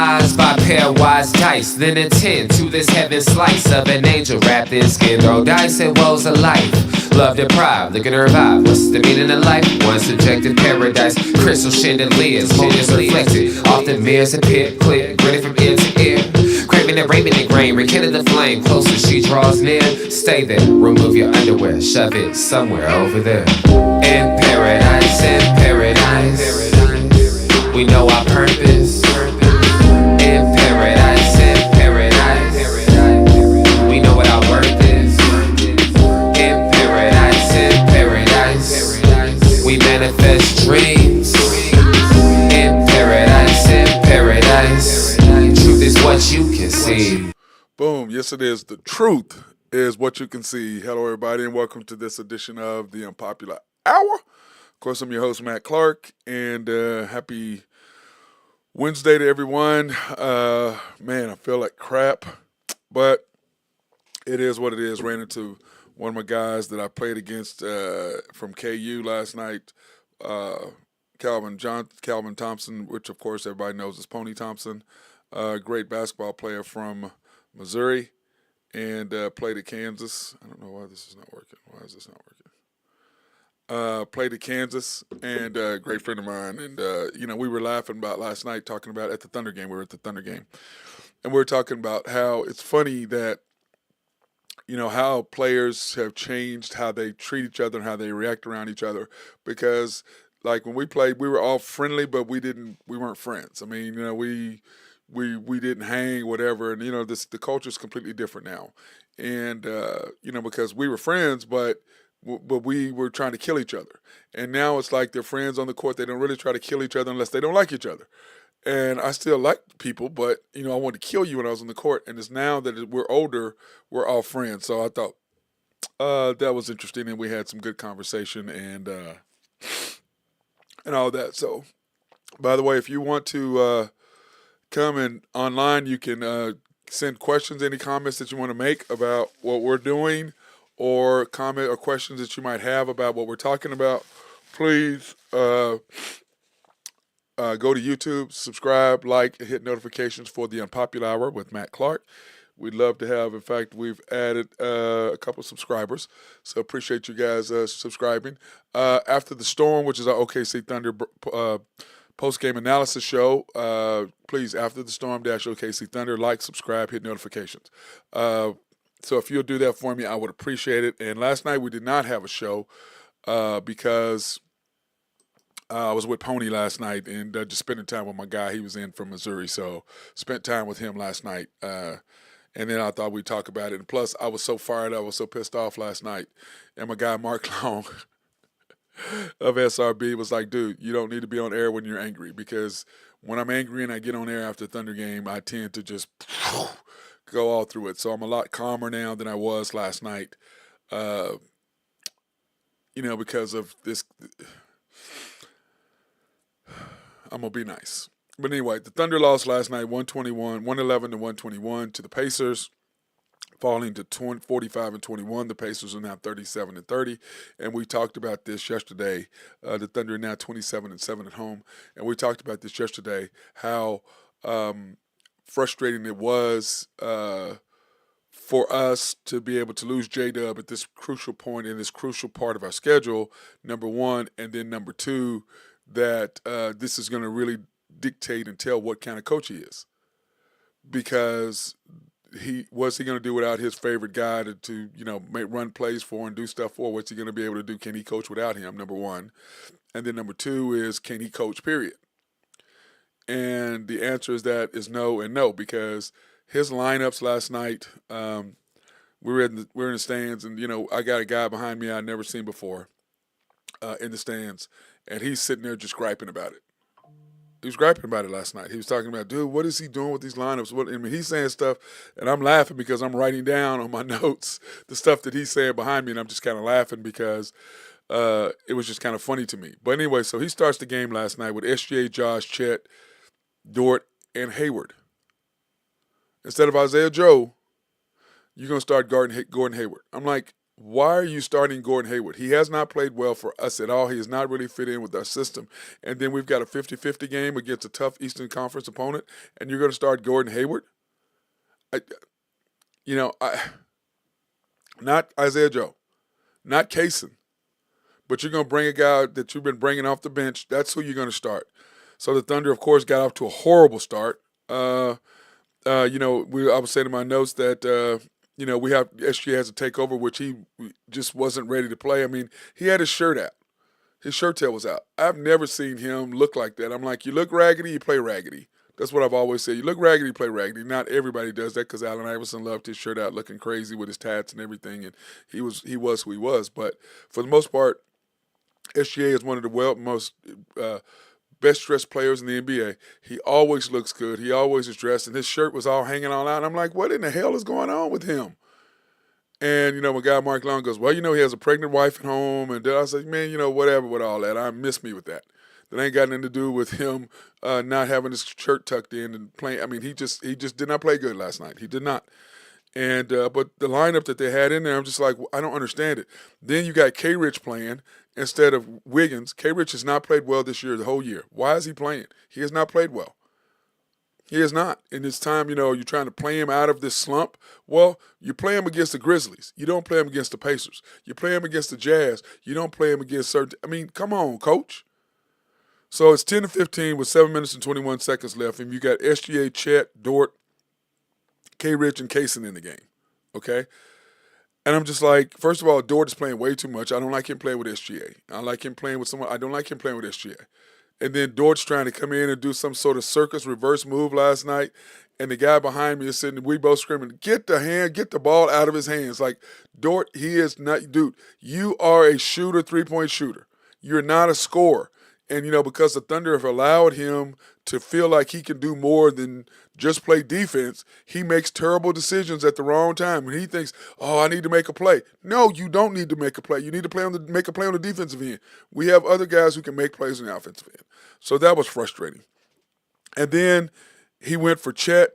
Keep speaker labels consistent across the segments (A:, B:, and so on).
A: eyes by pairwise dice, then attend to this heaven slice of an angel wrapped in skin. Throw dice and woes of life. Love deprived, looking to revive. What's the meaning of life? One subjective paradise. Crystal chandeliers, motives reflected. Often mirrors appear clear, grinning from ear to ear. Craving and raving and grain, rekindle the flame. Closer she draws near. Stay there, remove your underwear, shove it somewhere over there. In paradise, we know our purpose. In paradise, we know what our worth is. In paradise, we manifest dreams. In paradise, truth is what you can see.
B: Boom. Yes, it is. The truth is what you can see. Hello, everybody, and welcome to this edition of the Unpopular Hour. Of course, I'm your host, Matt Clark, and happy Wednesday to everyone. Man, I feel like crap, but it is what it is. Ran into one of my guys that I played against from KU last night, Calvin Thompson, which, of course, everybody knows is Pony Thompson, great basketball player from Missouri, and played at Kansas. I don't know why this is not working. Why is this not working? Played at Kansas, and a great friend of mine. And, we were laughing about last night, talking about at the Thunder game. We were at the Thunder game. And we were talking about how it's funny that, how players have changed, how they treat each other and how they react around each other. Because, like, when we played, we were all friendly, but we weren't friends. I mean, we didn't hang, whatever. And, the culture's completely different now. And, because we were friends, but we were trying to kill each other. And now it's like they're friends on the court. They don't really try to kill each other unless they don't like each other. And I still like people, but, I wanted to kill you when I was on the court. And it's now that we're older, we're all friends. So I thought that was interesting, and we had some good conversation and all that. So, by the way, if you want to come in online, you can send questions, any comments that you want to make about what we're doing, or comment or questions that you might have about what we're talking about. Please go to YouTube, subscribe, like, and hit notifications for the Unpopular Hour with Matt Clark. We'd love to have, in fact, we've added a couple of subscribers, so appreciate you guys subscribing. After the Storm, which is our OKC Thunder post-game analysis show, please, after the Storm OKC Thunder, like, subscribe, hit notifications. So if you'll do that for me, I would appreciate it. And last night we did not have a show because I was with Pony last night and just spending time with my guy. He was in from Missouri, so spent time with him last night. And then I thought we'd talk about it. And plus, I was so fired up, I was so pissed off last night. And my guy Mark Long of SRB was like, dude, you don't need to be on air when you're angry, because when I'm angry and I get on air after a Thunder game, I tend to just go all through it. So I'm a lot calmer now than I was last night, because of this. I'm going to be nice. But anyway, the Thunder lost last night, 111 to 121 to the Pacers, falling to 45-21. The Pacers are now 37-30. And we talked about this yesterday. The Thunder are now 27-7 at home. And we talked about this yesterday, how frustrating it was for us to be able to lose J-Dub at this crucial point in this crucial part of our schedule, number one, and then number two, that this is going to really dictate and tell what kind of coach he is. Because what's he going to do without his favorite guy to run plays for and do stuff for? What's he going to be able to do? Can he coach without him, number one? And then number two is, can he coach, period? And the answer is no and no, because his lineups last night, we're in the stands, and I got a guy behind me I'd never seen before in the stands, and he's sitting there just griping about it. He was griping about it last night. He was talking about, dude, what is he doing with these lineups? He's saying stuff, and I'm laughing because I'm writing down on my notes the stuff that he's saying behind me, and I'm just kind of laughing because it was just kind of funny to me. But anyway, so he starts the game last night with SGA, Josh, Chet, Dort, and Hayward. Instead of Isaiah Joe, you're going to start Gordon Hayward. I'm like, why are you starting Gordon Hayward? He has not played well for us at all. He has not really fit in with our system. And then we've got a 50-50 game against a tough Eastern Conference opponent, and you're going to start Gordon Hayward? I, not Isaiah Joe, not Kaysen, but you're going to bring a guy that you've been bringing off the bench. That's who you're going to start. So the Thunder, of course, got off to a horrible start. I was saying in my notes that we have SGA has to take over, which he just wasn't ready to play. I mean, he had his shirt out. His shirt tail was out. I've never seen him look like that. I'm like, you look raggedy, you play raggedy. That's what I've always said. You look raggedy, you play raggedy. Not everybody does that because Allen Iverson loved his shirt out looking crazy with his tats and everything, and he was who he was. But for the most part, SGA is one of the most best dressed players in the NBA. He always looks good. He always is dressed, and his shirt was all hanging all out. And I'm like, what in the hell is going on with him? And, my guy Mark Long goes, well, he has a pregnant wife at home. And I said, man, whatever with all that. I miss me with that. That ain't got nothing to do with him not having his shirt tucked in and playing. I mean, he just did not play good last night. He did not. And but the lineup that they had in there, I'm just like, I don't understand it. Then you got K-Rich playing instead of Wiggins. K-Rich has not played well this year, the whole year. Why is he playing? He has not played well. He is not. And it's time, you're trying to play him out of this slump. Well, you play him against the Grizzlies. You don't play him against the Pacers. You play him against the Jazz. You don't play him against certain. I mean, come on, coach. So it's 10-15 with 7 minutes and 21 seconds left. And you got SGA, Chet, Dort, K-Rich, and Kaysen in the game. Okay? And I'm just like, first of all, Dort is playing way too much. I don't like him playing with SGA. I like him playing with someone. I don't like him playing with SGA. And then Dort's trying to come in and do some sort of circus reverse move last night. And the guy behind me is sitting, we both screaming, get the ball out of his hands. Like, Dort, he is not, dude, you are a shooter, three-point shooter. You're not a scorer. And, because the Thunder have allowed him to feel like he can do more than just play defense, he makes terrible decisions at the wrong time. And he thinks, oh, I need to make a play. No, you don't need to make a play. You need to make a play on the defensive end. We have other guys who can make plays on the offensive end. So that was frustrating. And then he went for Chet,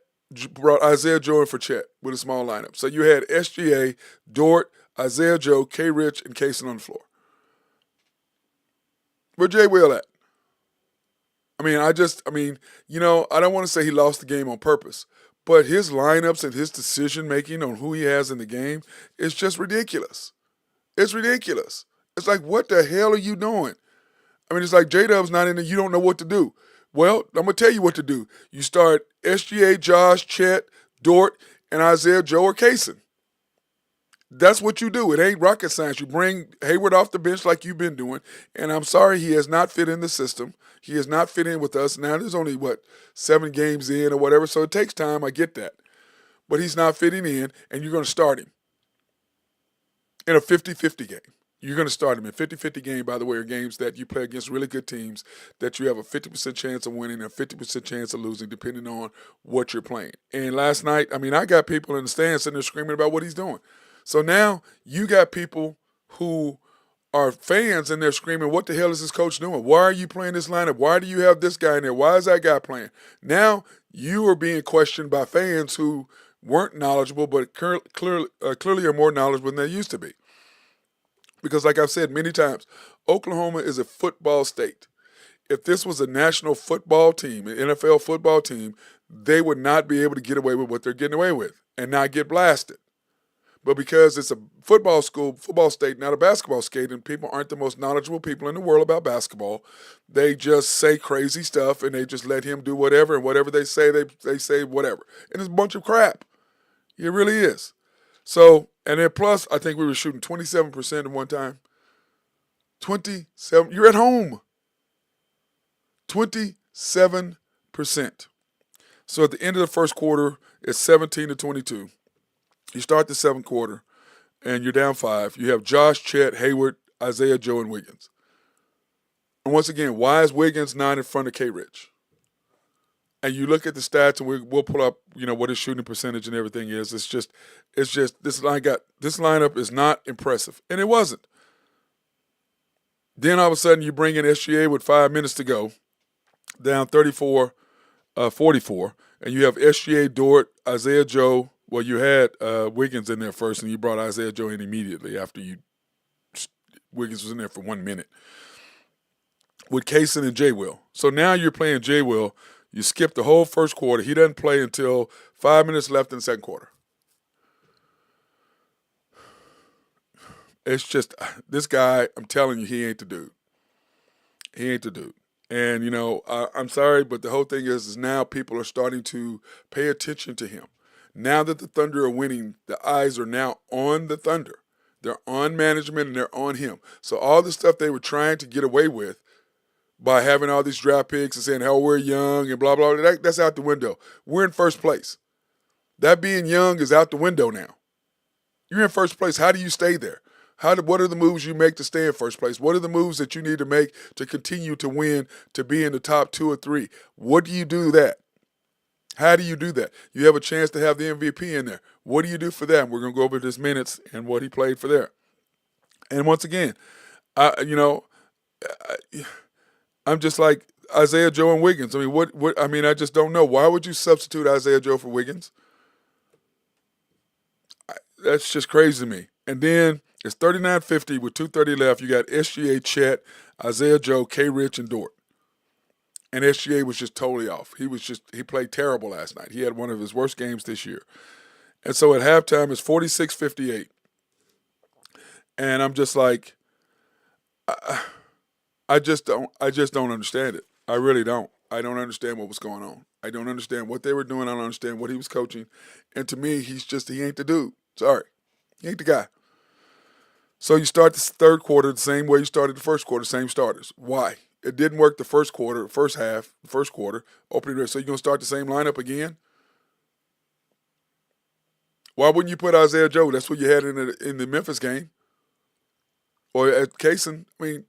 B: brought Isaiah Joe in for Chet with a small lineup. So you had SGA, Dort, Isaiah Joe, K-Rich, and Kaysen on the floor. Where Jay Will at? I don't want to say he lost the game on purpose, but his lineups and his decision-making on who he has in the game is just ridiculous. It's ridiculous. It's like, what the hell are you doing? I mean, it's like J-Dub's not in there. You don't know what to do. Well, I'm going to tell you what to do. You start SGA, Josh, Chet, Dort, and Isaiah Joe or Kaysen. That's what you do. It ain't rocket science. You bring Hayward off the bench like you've been doing, and I'm sorry he has not fit in the system. He has not fit in with us. Now, there's only, 7 games in or whatever, so it takes time. I get that. But he's not fitting in, and you're going to start him in a 50-50 game. You're going to start him in 50-50 game, by the way, are games that you play against really good teams that you have a 50% chance of winning and a 50% chance of losing, depending on what you're playing. And last night, I got people in the stands sitting there screaming about what he's doing. So now you got people who are fans and they're screaming, what the hell is this coach doing? Why are you playing this lineup? Why do you have this guy in there? Why is that guy playing? Now you are being questioned by fans who weren't knowledgeable but clearly are more knowledgeable than they used to be. Because like I've said many times, Oklahoma is a football state. If this was a national football team, an NFL football team, they would not be able to get away with what they're getting away with and not get blasted. But because it's a football state, not a basketball state, and people aren't the most knowledgeable people in the world about basketball, they just say crazy stuff and they just let him do whatever, and whatever they say, they say whatever. And it's a bunch of crap. It really is. So, and then plus, I think we were shooting 27% at one time. 27, you're at home. 27%. So at the end of the first quarter, it's 17-22. You start the seventh quarter, and you're down 5. You have Josh, Chet, Hayward, Isaiah Joe, and Wiggins. And once again, why is Wiggins not in front of K-Rich? And you look at the stats, and we'll pull up, what his shooting percentage and everything is. It's just this lineup is not impressive, and it wasn't. Then all of a sudden, you bring in SGA with 5 minutes to go, down 34-44, and you have SGA, Dort, Isaiah Joe, Well, you had Wiggins in there first, and you brought Isaiah Joe in immediately after Wiggins was in there for 1 minute with Kaysen and J. Will. So now you're playing J. Will. You skip the whole first quarter. He doesn't play until 5 minutes left in the second quarter. It's just this guy. I'm telling you, he ain't the dude. He ain't the dude. And I'm sorry, but the whole thing is now people are starting to pay attention to him. Now that the Thunder are winning, the eyes are now on the Thunder. They're on management and they're on him. So all the stuff they were trying to get away with by having all these draft picks and saying, hell, we're young and blah, blah, blah, that's out the window. We're in first place. That being young is out the window now. You're in first place. How do you stay there? What are the moves you make to stay in first place? What are the moves that you need to make to continue to win, to be in the top 2 or 3? What do you do that? How do you do that? You have a chance to have the MVP in there. What do you do for that? And we're going to go over his minutes and what he played for there. And once again, I'm just like Isaiah Joe and Wiggins. I mean, I just don't know. Why would you substitute Isaiah Joe for Wiggins? That's just crazy to me. And then it's 39-50 with 2:30 left. You got SGA, Chet, Isaiah Joe, K. Rich, and Dort. And SGA was just totally off. He played terrible last night. He had one of his worst games this year. And so at halftime it's 46-58. And I'm just like, I just don't understand it. I really don't. I don't understand what was going on. I don't understand what they were doing. I don't understand what he was coaching. And to me, he ain't the dude. Sorry. He ain't the guy. So you start the third quarter the same way you started the first quarter, same starters. Why? It didn't work the first quarter, first half, first quarter, opening race. So you're going to start the same lineup again? Why wouldn't you put Isaiah Joe? That's what you had in the Memphis game. Or at Kaysen. I mean,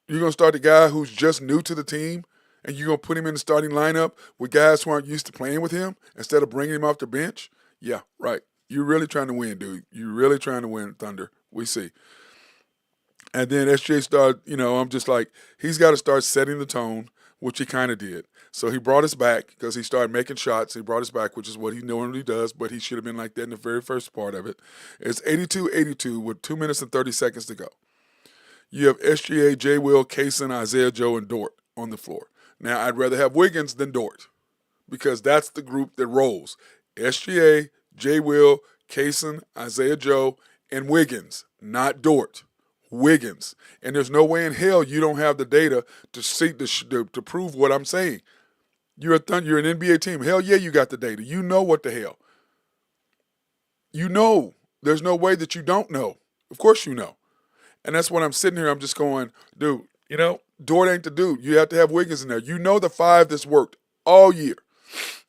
B: you're going to start the guy who's just new to the team and you're going to put him in the starting lineup with guys who aren't used to playing with him instead of bringing him off the bench? Yeah, right. You're really trying to win, dude. You're really trying to win, Thunder. We see. And then SJ started, I'm just like, he's got to start setting the tone, which he kind of did. So he brought us back because he started making shots. He brought us back, which is what he normally does, but he should have been like that in the very first part of it. It's 82-82 with 2 minutes and 30 seconds to go. You have SGA, J. Will, Kaysen, Isaiah Joe, and Dort on the floor. Now, I'd rather have Wiggins than Dort because that's the group that rolls. SGA, J. Will, Kaysen, Isaiah Joe, and Wiggins, not Dort. Wiggins. And there's no way in hell you don't have the data to see to prove what I'm saying. You're an NBA team. Hell yeah, you got the data. You know what the hell. You know. There's no way that you don't know. Of course you know. And that's when I'm sitting here, I'm just going, dude, Dort ain't the dude. You have to have Wiggins in there. You know the 5 that's worked all year.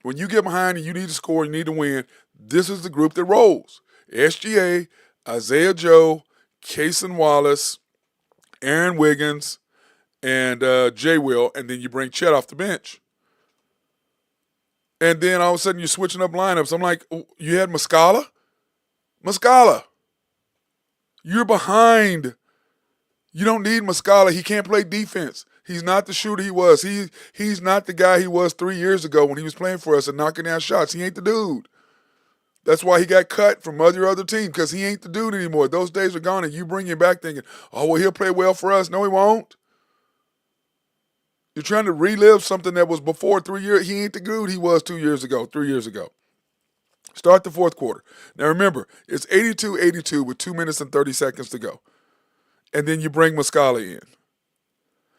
B: When you get behind and you need to score, you need to win, this is the group that rolls. SGA, Isaiah Joe, Kaysen Wallace, Aaron Wiggins, and J. Will, and then you bring Chet off the bench. And then all of a sudden you're switching up lineups. I'm like, you had Muscala? You're behind. You don't need Muscala. He can't play defense. He's not the shooter he was. He's not the guy he was 3 years ago when he was playing for us and knocking down shots. He ain't the dude. That's why he got cut from other teams, because he ain't the dude anymore. Those days are gone, and you bring him back thinking, oh, well, he'll play well for us. No, he won't. You're trying to relive something that was before 3 years. He ain't the dude he was 2 years ago, 3 years ago. Start the fourth quarter. Now, remember, it's 82-82 with 2 minutes and 30 seconds to go. And then you bring Muscala in.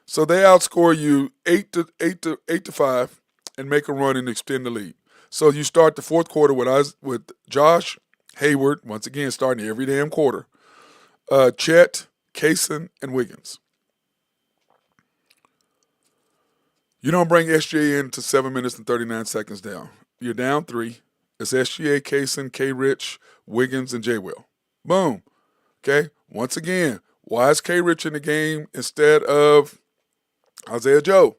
B: So they outscore you 8-5 and make a run and extend the lead. So you start the fourth quarter with Josh Hayward, once again starting every damn quarter, Chet, Kaysen, and Wiggins. You don't bring SGA in to 7 minutes and 39 seconds down. You're down 3. It's SGA, Kaysen, K. Rich, Wiggins, and J. Will. Boom. Okay? Once again, why is K. Rich in the game instead of Isaiah Joe?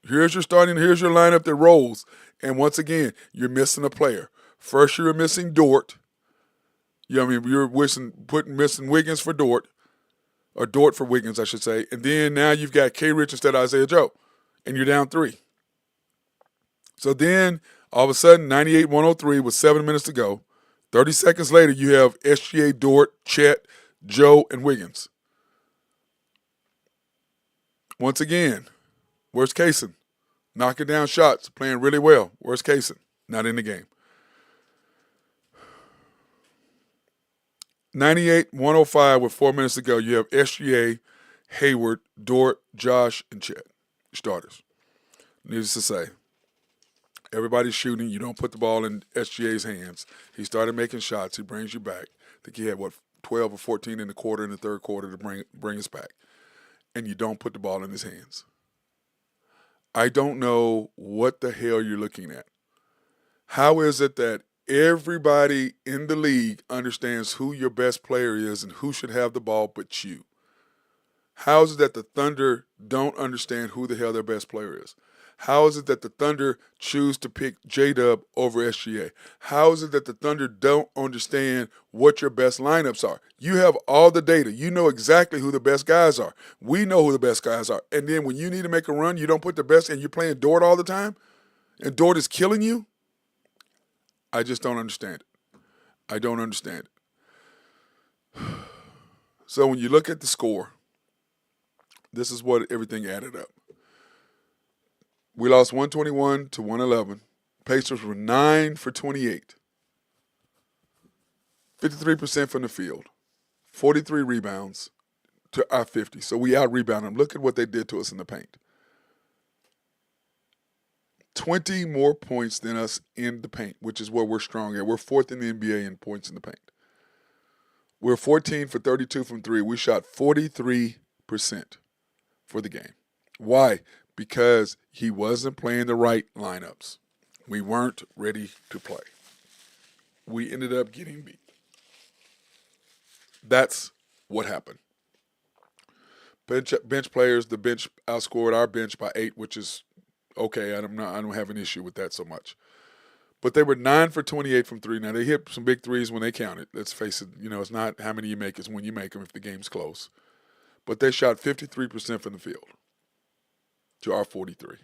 B: Here's your lineup that rolls. And once again, you're missing a player. First, you're missing Dort. You're missing Wiggins for Dort. Or Dort for Wiggins, I should say. And then now you've got K. Rich instead of Isaiah Joe. And you're down 3. So then, All of a sudden, 98-103 with 7 minutes to go. 30 seconds later, you have SGA, Dort, Chet, Joe, and Wiggins. Once again, worst casing, knocking down shots, playing really well. Worst casing, not in the game. 98-105 with 4 minutes to go. You have SGA, Hayward, Dort, Josh, and Chet. Starters. Needless to say, everybody's shooting. You don't put the ball in SGA's hands. He started making shots. He brings you back. I think he had, 12 or 14 in the quarter, in the third quarter to bring us back. And you don't put the ball in his hands. I don't know what the hell you're looking at. How is it that everybody in the league understands who your best player is and who should have the ball but you? How is it that the Thunder don't understand who the hell their best player is? How is it that the Thunder choose to pick J-Dub over SGA? How is it that the Thunder don't understand what your best lineups are? You have all the data. You know exactly who the best guys are. We know who the best guys are. And then when you need to make a run, you don't put the best, and you're playing Dort all the time, and Dort is killing you? I just don't understand it. I don't understand it. So when you look at the score, this is what everything added up. We lost 121 to 111. Pacers were 9 for 28. 53% from the field. 43 rebounds to our 50. So we out-rebounded them. Look at what they did to us in the paint. 20 more points than us in the paint, which is where we're strong at. We're fourth in the NBA in points in the paint. We're 14 for 32 from three. We shot 43% for the game. Why? Because he wasn't playing the right lineups. We weren't ready to play. We ended up getting beat. That's what happened. Bench players, the bench outscored our bench by 8, which is okay. I don't have an issue with that so much. But they were 9 for 28 from three. Now, they hit some big threes when they counted. Let's face it, it's not how many you make, it's when you make them if the game's close. But they shot 53% from the field to our 43.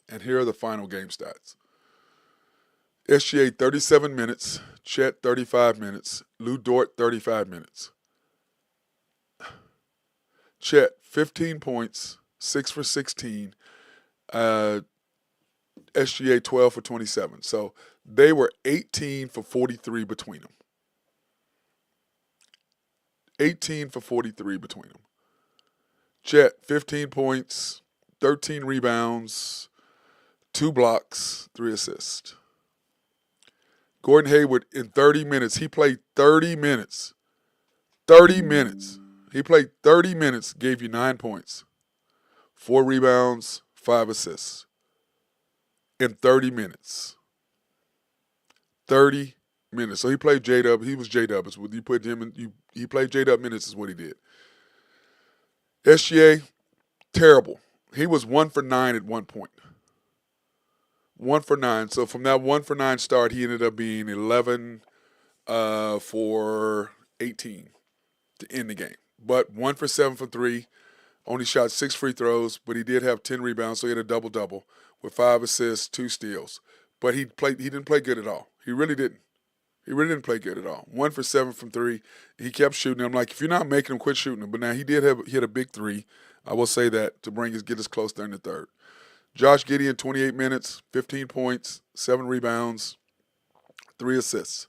B: And here are the final game stats. SGA 37 minutes, Chet 35 minutes, Lou Dort 35 minutes. Chet 15 points, 6 for 16. SGA 12 for 27. So they were 18 for 43 between them. 18 for 43 between them. Chet, 15 points, 13 rebounds, 2 blocks, 3 assists. Gordon Hayward, in 30 minutes, he played 30 minutes. 30 minutes. He played 30 minutes, gave you 9 points, 4 rebounds, 5 assists. In 30 minutes. 30 minutes. So he played J-Dub. He was J-Dub. You put him in, he played J-Dub minutes is what he did. SGA, terrible. He was 1 for 9 at one point. 1 for 9. So from that 1 for 9 start, he ended up being 11 for 18 to end the game. But 1 for 7 for 3. Only shot 6 free throws, but he did have 10 rebounds, so he had a double-double with 5 assists, 2 steals. But he didn't play good at all. He really didn't. He really didn't play good at all. 1 for 7 from 3. He kept shooting. I'm like, if you're not making him, quit shooting them. But now he hit a big 3. I will say that to get us close there in the third. Josh Giddey, 28 minutes, 15 points, 7 rebounds, 3 assists.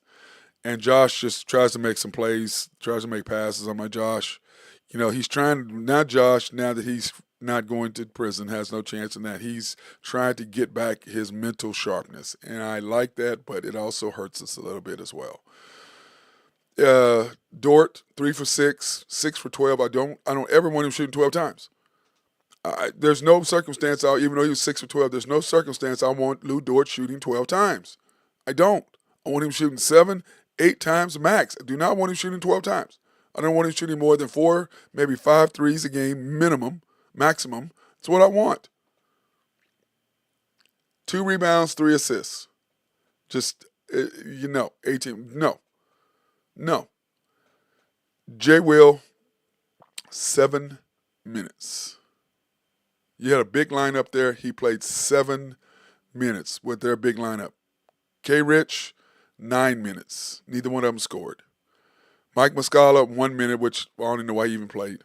B: And Josh just tries to make some plays, tries to make passes. I'm like, Josh, he's trying, now that he's not going to prison, has no chance in that. He's trying to get back his mental sharpness. And I like that, but it also hurts us a little bit as well. Dort, 3 for 6, 6 for 12. I don't ever want him shooting 12 times. There's no circumstance, even though he was 6 for 12, there's no circumstance I want Lou Dort shooting 12 times. I don't. I want him shooting 7, 8 times max. I do not want him shooting 12 times. I don't want him shooting more than 4, maybe 5 threes a game maximum. That's what I want. 2 rebounds, 3 assists. Just, 18. No. J. Will, 7 minutes. You had a big lineup there. He played 7 minutes with their big lineup. K. Rich, 9 minutes. Neither one of them scored. Mike Muscala, 1 minute, which I don't even know why he even played.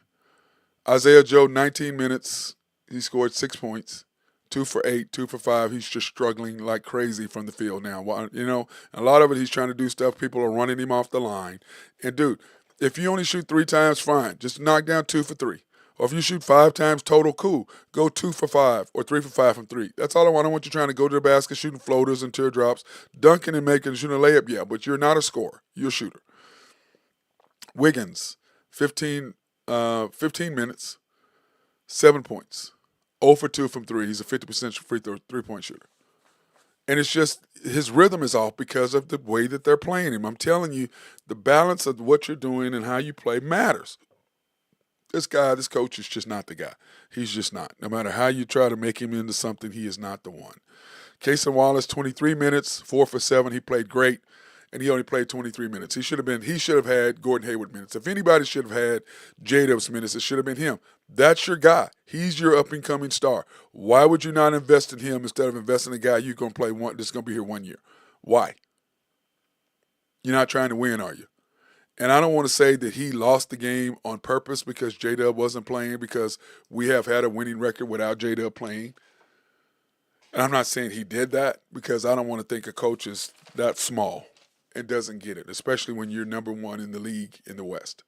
B: Isaiah Joe, 19 minutes. He scored 6 points. 2 for 8, 2 for 5. He's just struggling like crazy from the field now. A lot of it he's trying to do stuff. People are running him off the line. And, dude, if you only shoot 3 times, fine. Just knock down 2 for 3. Or if you shoot 5 times total, cool. Go 2 for 5 or 3 for 5 from 3. That's all I want. I don't want you trying to go to the basket shooting floaters and teardrops, dunking and making, shooting a layup. Yeah, but you're not a scorer. You're a shooter. Wiggins, 15 minutes, 7 points. 0 for 2 from 3. He's a 50% free throw three-point shooter. And it's just his rhythm is off because of the way that they're playing him. I'm telling you, the balance of what you're doing and how you play matters. This coach is just not the guy. He's just not. No matter how you try to make him into something, he is not the one. Cason Wallace, 23 minutes, 4 for 7. He played great, and he only played 23 minutes. He should have had Gordon Hayward minutes. If anybody should have had J-Dub's minutes, it should have been him. That's your guy. He's your up-and-coming star. Why would you not invest in him instead of investing in a guy you're going to play that's going to be here 1 year? Why? You're not trying to win, are you? And I don't want to say that he lost the game on purpose because J-Dub wasn't playing, because we have had a winning record without J-Dub playing. And I'm not saying he did that, because I don't want to think a coach is that small and doesn't get it, especially when you're number 1 in the league in the West.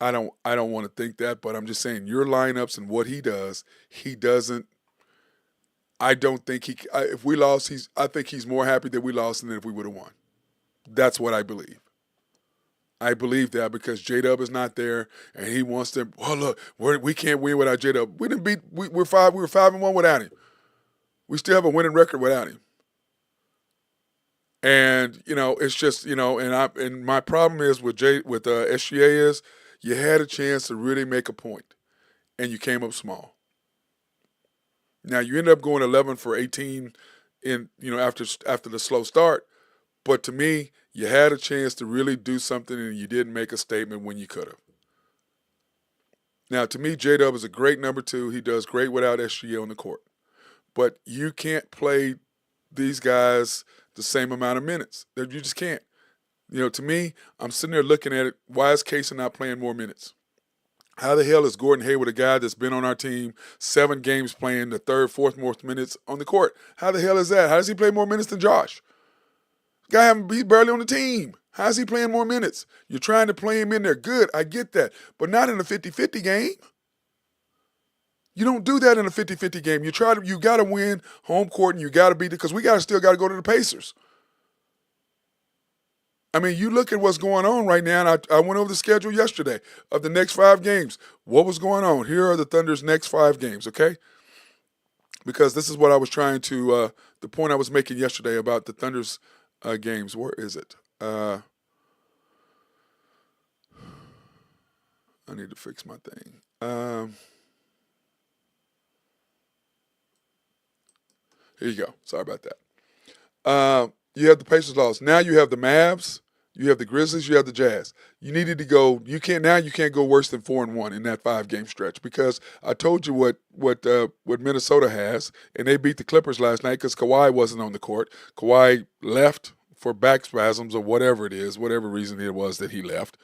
B: I don't want to think that, but I'm just saying your lineups and what he does, he doesn't. I don't think if we lost, I think he's more happy that we lost than if we would have won. That's what I believe. I believe that because J-Dub is not there, and he wants to. Well, look, we can't win without J-Dub. We didn't beat. We were 5-1 without him. We still have a winning record without him. And it's just and my problem is with SGA is you had a chance to really make a point, and you came up small. Now you ended up going 11 for 18 after the slow start. But to me, you had a chance to really do something, and you didn't make a statement when you could have. Now, to me, J-Dub is a great number 2. He does great without SGA on the court. But you can't play these guys the same amount of minutes. You just can't. To me, I'm sitting there looking at it. Why is Casey not playing more minutes? How the hell is Gordon Hayward, a guy that's been on our team 7 games, playing the 3rd, 4th most minutes on the court? How the hell is that? How does he play more minutes than Josh? He's barely on the team. How's he playing more minutes? You're trying to play him in there. Good, I get that. But not in a 50-50 game. You don't do that in a 50-50 game. You got to win home court, and you got to beat it, because we still got to go to the Pacers. I mean, you look at what's going on right now, and I went over the schedule yesterday of the next 5 games. What was going on? Here are the Thunder's next 5 games, okay? Because this is what I was trying to, the point I was making yesterday about the Thunder's games. Where is it? I need to fix my thing. Here you go. Sorry about that. You have the Pacers loss. Now you have the Mavs, you have the Grizzlies, you have the Jazz. You needed to go. You can't go worse than 4-1 in that 5-game stretch, because I told you what Minnesota has, and they beat the Clippers last night because Kawhi wasn't on the court. Kawhi left for back spasms or whatever it is, whatever reason it was that he left.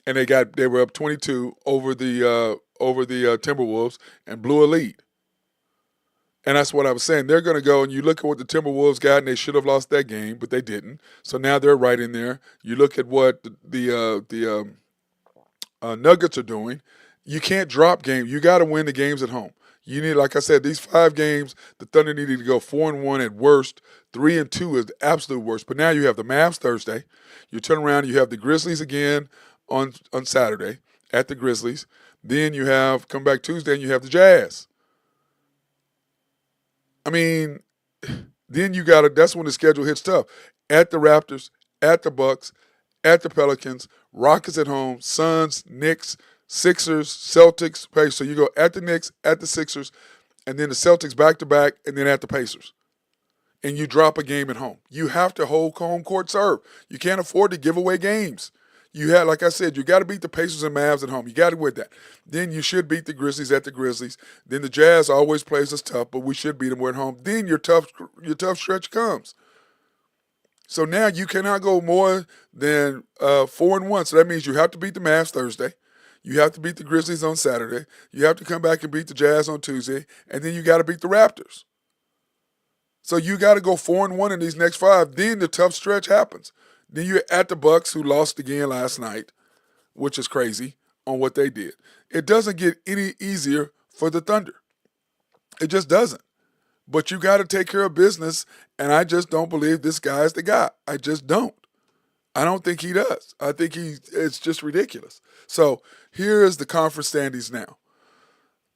B: And they were up 22 over the Timberwolves and blew a lead. And that's what I was saying. They're going to go, and you look at what the Timberwolves got, and they should have lost that game, but they didn't. So now they're right in there. You look at what the Nuggets are doing. You can't drop games. You got to win the games at home. You need, like I said, these 5 games, the Thunder needed to go 4-1 at worst. 3-2 is the absolute worst. But now you have the Mavs Thursday. You turn around, you have the Grizzlies again on Saturday at the Grizzlies. Then you come back Tuesday, and you have the Jazz. I mean, then that's when the schedule hits tough. At the Raptors, at the Bucks, at the Pelicans, Rockets at home, Suns, Knicks, Sixers, Celtics, Pacers. So you go at the Knicks, at the Sixers, and then the Celtics back-to-back, and then at the Pacers. And you drop a game at home. You have to hold home court serve. You can't afford to give away games. You had, like I said, you got to beat the Pacers and Mavs at home. You got to win that. Then you should beat the Grizzlies at the Grizzlies. Then the Jazz always plays us tough, but we should beat them at home. Then your tough stretch comes. So now you cannot go more than 4-1. So that means you have to beat the Mavs Thursday. You have to beat the Grizzlies on Saturday. You have to come back and beat the Jazz on Tuesday, and then you got to beat the Raptors. So you got to go 4-1 in these next five. Then the tough stretch happens. Then you're at the Bucks, who lost again last night, which is crazy on what they did. It doesn't get any easier for the Thunder. It just doesn't. But you got to take care of business, and I just don't believe this guy's the guy. I just don't. I don't think he does. I think it's just ridiculous. So here is the conference standings now.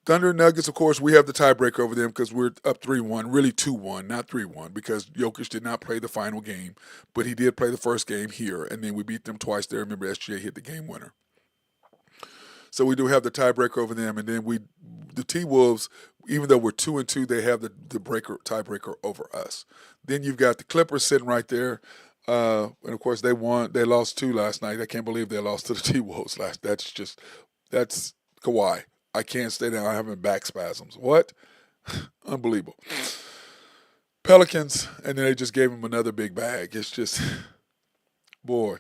B: Thunder Nuggets, of course, we have the tiebreaker over them because we're up 3-1, really 2-1, not 3-1, because Jokic did not play the final game, but he did play the first game here, and then we beat them twice there. Remember, SGA hit the game winner. So we do have the tiebreaker over them, and then the T-Wolves, even though we're 2-2, they have the tiebreaker over us. Then you've got the Clippers sitting right there, and of course they lost 2 last night. I can't believe they lost to the T-Wolves last. That's Kawhi. I can't stay down. I'm having back spasms. What? Unbelievable. Pelicans, and then they just gave him another big bag. It's just, boy,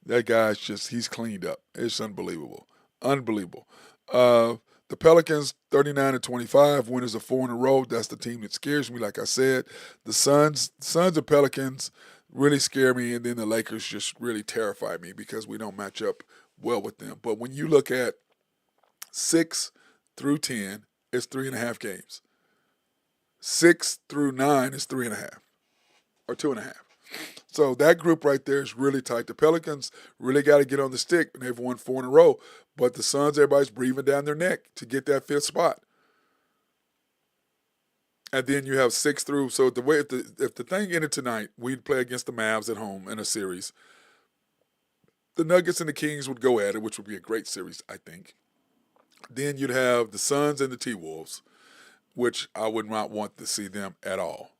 B: that guy's he's cleaned up. It's unbelievable. Unbelievable. The Pelicans, 39-25, winners of 4 in a row. That's the team that scares me, like I said. The Suns and Pelicans really scare me, and then the Lakers just really terrify me because we don't match up well with them. But when you look at 6 through 10, it's 3.5 games. 6 through 9 is 3.5 or 2.5. So that group right there is really tight. The Pelicans really got to get on the stick, and they've won 4 in a row. But the Suns, everybody's breathing down their neck to get that 5th spot. And then you have 6 through. So if the thing ended tonight, we'd play against the Mavs at home in a series. The Nuggets and the Kings would go at it, which would be a great series, I think. Then you'd have the Suns and the T-Wolves, which I would not want to see them at all.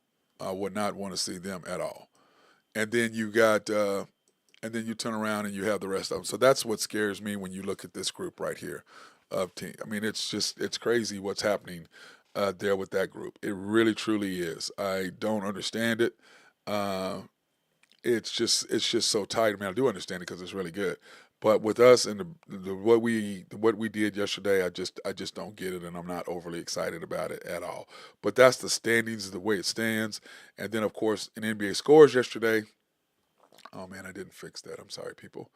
B: I would not want to see them at all. And then you turn around and you have the rest of them. So that's what scares me when you look at this group right here of team. I mean, it's crazy what's happening there with that group. It really, truly is. I don't understand it. It's just so tight. I mean, I do understand it because it's really good. But with us and what we did yesterday, I just don't get it, and I'm not overly excited about it at all. But that's the standings, the way it stands. And then, of course, in NBA scores yesterday. Oh man, I didn't fix that. I'm sorry, people.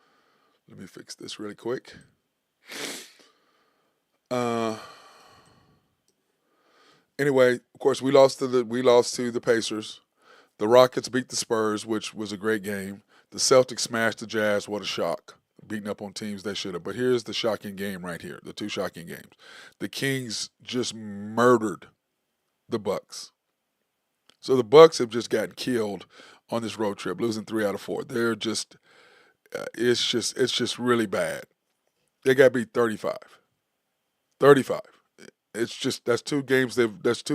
B: Let me fix this really quick. Anyway, of course, we lost to the Pacers. The Rockets beat the Spurs, which was a great game. The Celtics smashed the Jazz. What a shock. Beating up on teams they should have. But here's the shocking game right here, the 2 shocking games. The Kings just murdered the Bucks. So the Bucks have just gotten killed on this road trip, losing 3 out of 4. They're just, it's just really bad. They got beat 35. 35. It's just, that's 2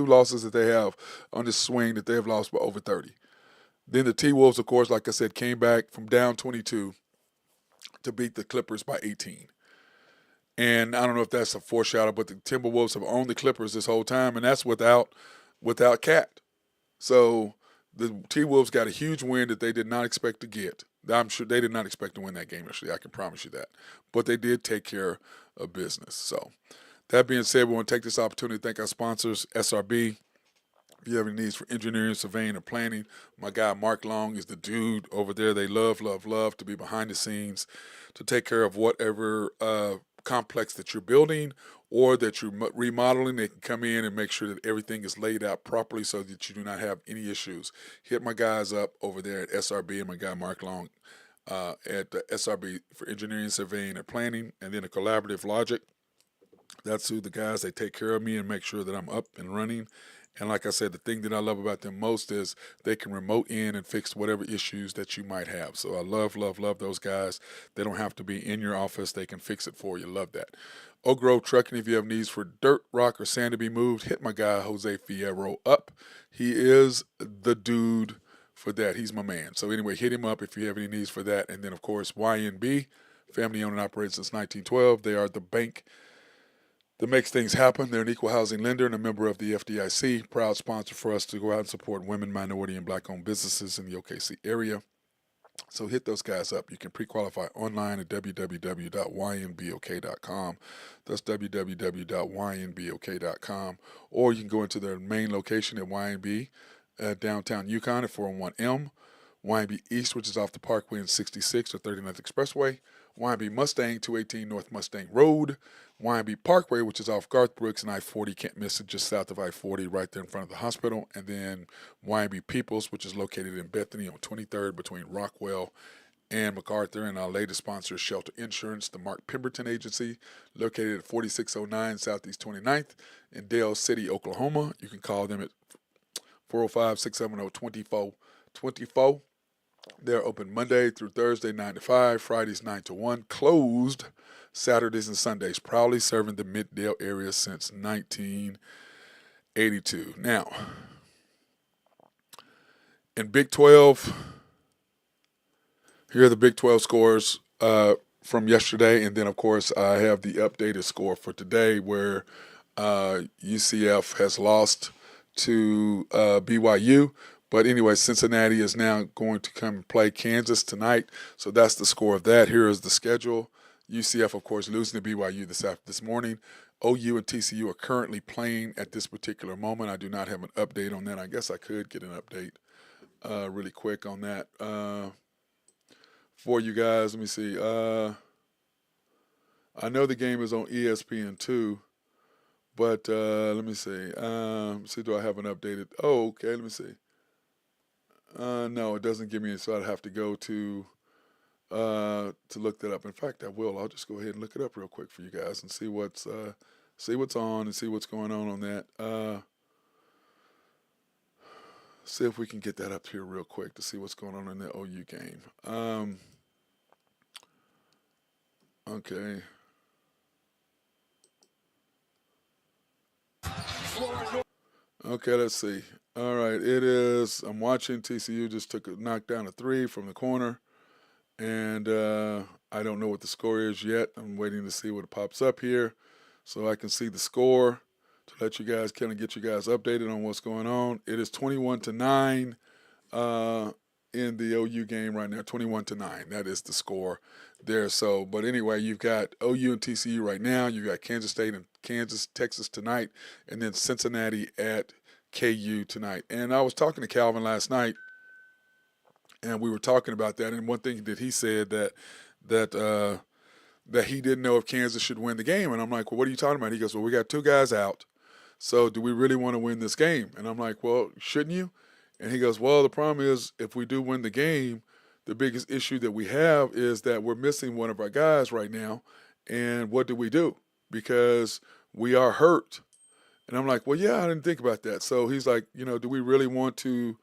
B: losses that they have on this swing that they have lost by over 30. Then the T-Wolves, of course, like I said, came back from down 22 to beat the Clippers by 18. And I don't know if that's a foreshadow, but the Timberwolves have owned the Clippers this whole time, and that's without Cat. So the T-Wolves got a huge win that they did not expect to get. I'm sure they did not expect to win that game yesterday. I can promise you that. But they did take care of business. So that being said, we want to take this opportunity to thank our sponsors, SRB. If you have any needs for engineering, surveying, or planning, my guy Mark Long is the dude over there. They love to be behind the scenes to take care of whatever complex that you're building or that you're remodeling. They can come in and make sure that everything is laid out properly so that you do not have any issues. Hit my guys up over there at SRB and my guy Mark Long at the SRB for engineering, surveying, and planning, and then a collaborative logic. That's who the guys, they take care of me and make sure that I'm up and running. And like I said, the thing that I love about them most is they can remote in and fix whatever issues that you might have. So I love those guys. They don't have to be in your office. They can fix it for you. Love that. Oak Grove Trucking, if you have needs for dirt, rock, or sand to be moved, hit my guy Jose Fierro up. He is the dude for that. He's my man. So anyway, hit him up if you have any needs for that. And then, of course, YNB, family owned and operated since 1912. They are the bank that makes things happen. They're an equal housing lender and a member of the FDIC. Proud sponsor for us to go out and support women, minority, and black-owned businesses in the OKC area. So hit those guys up. You can pre-qualify online at www.ynbok.com. That's www.ynbok.com. Or you can go into their main location at YNB, downtown Yukon at 401M. YNB East, which is off the Parkway and 66 or 39th Expressway. YNB Mustang, 218 North Mustang Road. YNB Parkway, which is off Garth Brooks and I-40, can't miss it, just south of I-40, right there in front of the hospital. And then YNB Peoples, which is located in Bethany on 23rd between Rockwell and MacArthur. And our latest sponsor is Shelter Insurance, the Mark Pemberton Agency, located at 4609 Southeast 29th in Dale City, Oklahoma. You can call them at 405-670-2424. They're open Monday through Thursday, 9 to 5, Fridays, 9 to 1, closed Saturdays and Sundays, proudly serving the Middale area since 1982. Now, in Big 12, here are the Big 12 scores from yesterday, and then, of course, I have the updated score for today where UCF has lost to BYU. But anyway, Cincinnati is now going to come and play Kansas tonight. So that's the score of that. Here is the schedule. UCF, of course, losing to BYU this morning. OU and TCU are currently playing at this particular moment. I do not have an update on that. I guess I could get an update really quick on that for you guys. Let me see. I know the game is on ESPN2. But let me see. See, do I have an updated? Oh, okay. Let me see. No, it doesn't give me. So I'd have to go to look that up. In fact, I will. I'll just go ahead and look it up real quick for you guys and see what's on and see what's going on that. See if we can get that up here real quick to see what's going on in the OU game. Okay. Okay, let's see. All right, it is. I'm watching TCU just knocked down a three from the corner, and I don't know what the score is yet. I'm waiting to see what pops up here, so I can see the score to let you guys kind of get you guys updated on what's going on. It is 21-9 in the OU game right now. 21-9. That is the score there. So, but anyway, you've got OU and TCU right now. You got Kansas State and Texas tonight, and then Cincinnati at KU tonight. And I was talking to Calvin last night, and we were talking about that. And one thing that he said that he didn't know if Kansas should win the game. And I'm like, well, what are you talking about? He goes, well, we got two guys out. So do we really want to win this game? And I'm like, well, shouldn't you? And he goes, well, the problem is if we do win the game, the biggest issue that we have is that we're missing one of our guys right now. And what do we do? Because we are hurt. And I'm like, well, yeah, I didn't think about that. So he's like, do we really want to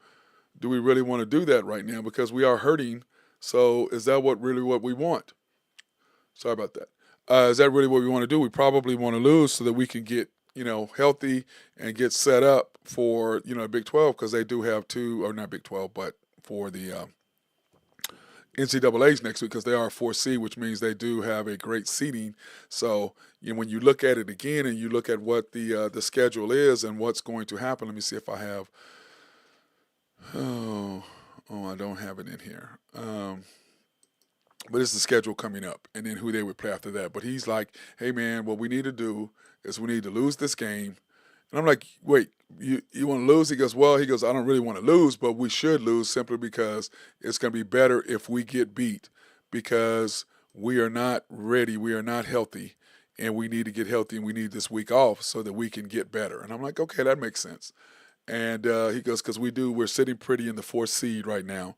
B: do that right now? Because we are hurting. So is that what we want? Sorry about that. Is that really what we want to do? We probably want to lose so that we can get, healthy and get set up for, Big 12, because they do have two, or not Big 12, but for the NCAA's next week, because they are 4C, which means they do have a great seeding. So when you look at it again and you look at what the schedule is and what's going to happen, let me see if I have. Oh, I don't have it in here. But it's the schedule coming up, and then who they would play after that. But he's like, hey man, what we need to do is we need to lose this game. And I'm like, wait, you want to lose? He goes, I don't really want to lose, but we should lose simply because it's going to be better if we get beat, because we are not ready, we are not healthy, and we need to get healthy, and we need this week off so that we can get better. And I'm like, okay, that makes sense. And he goes, because we're sitting pretty in the 4th seed right now,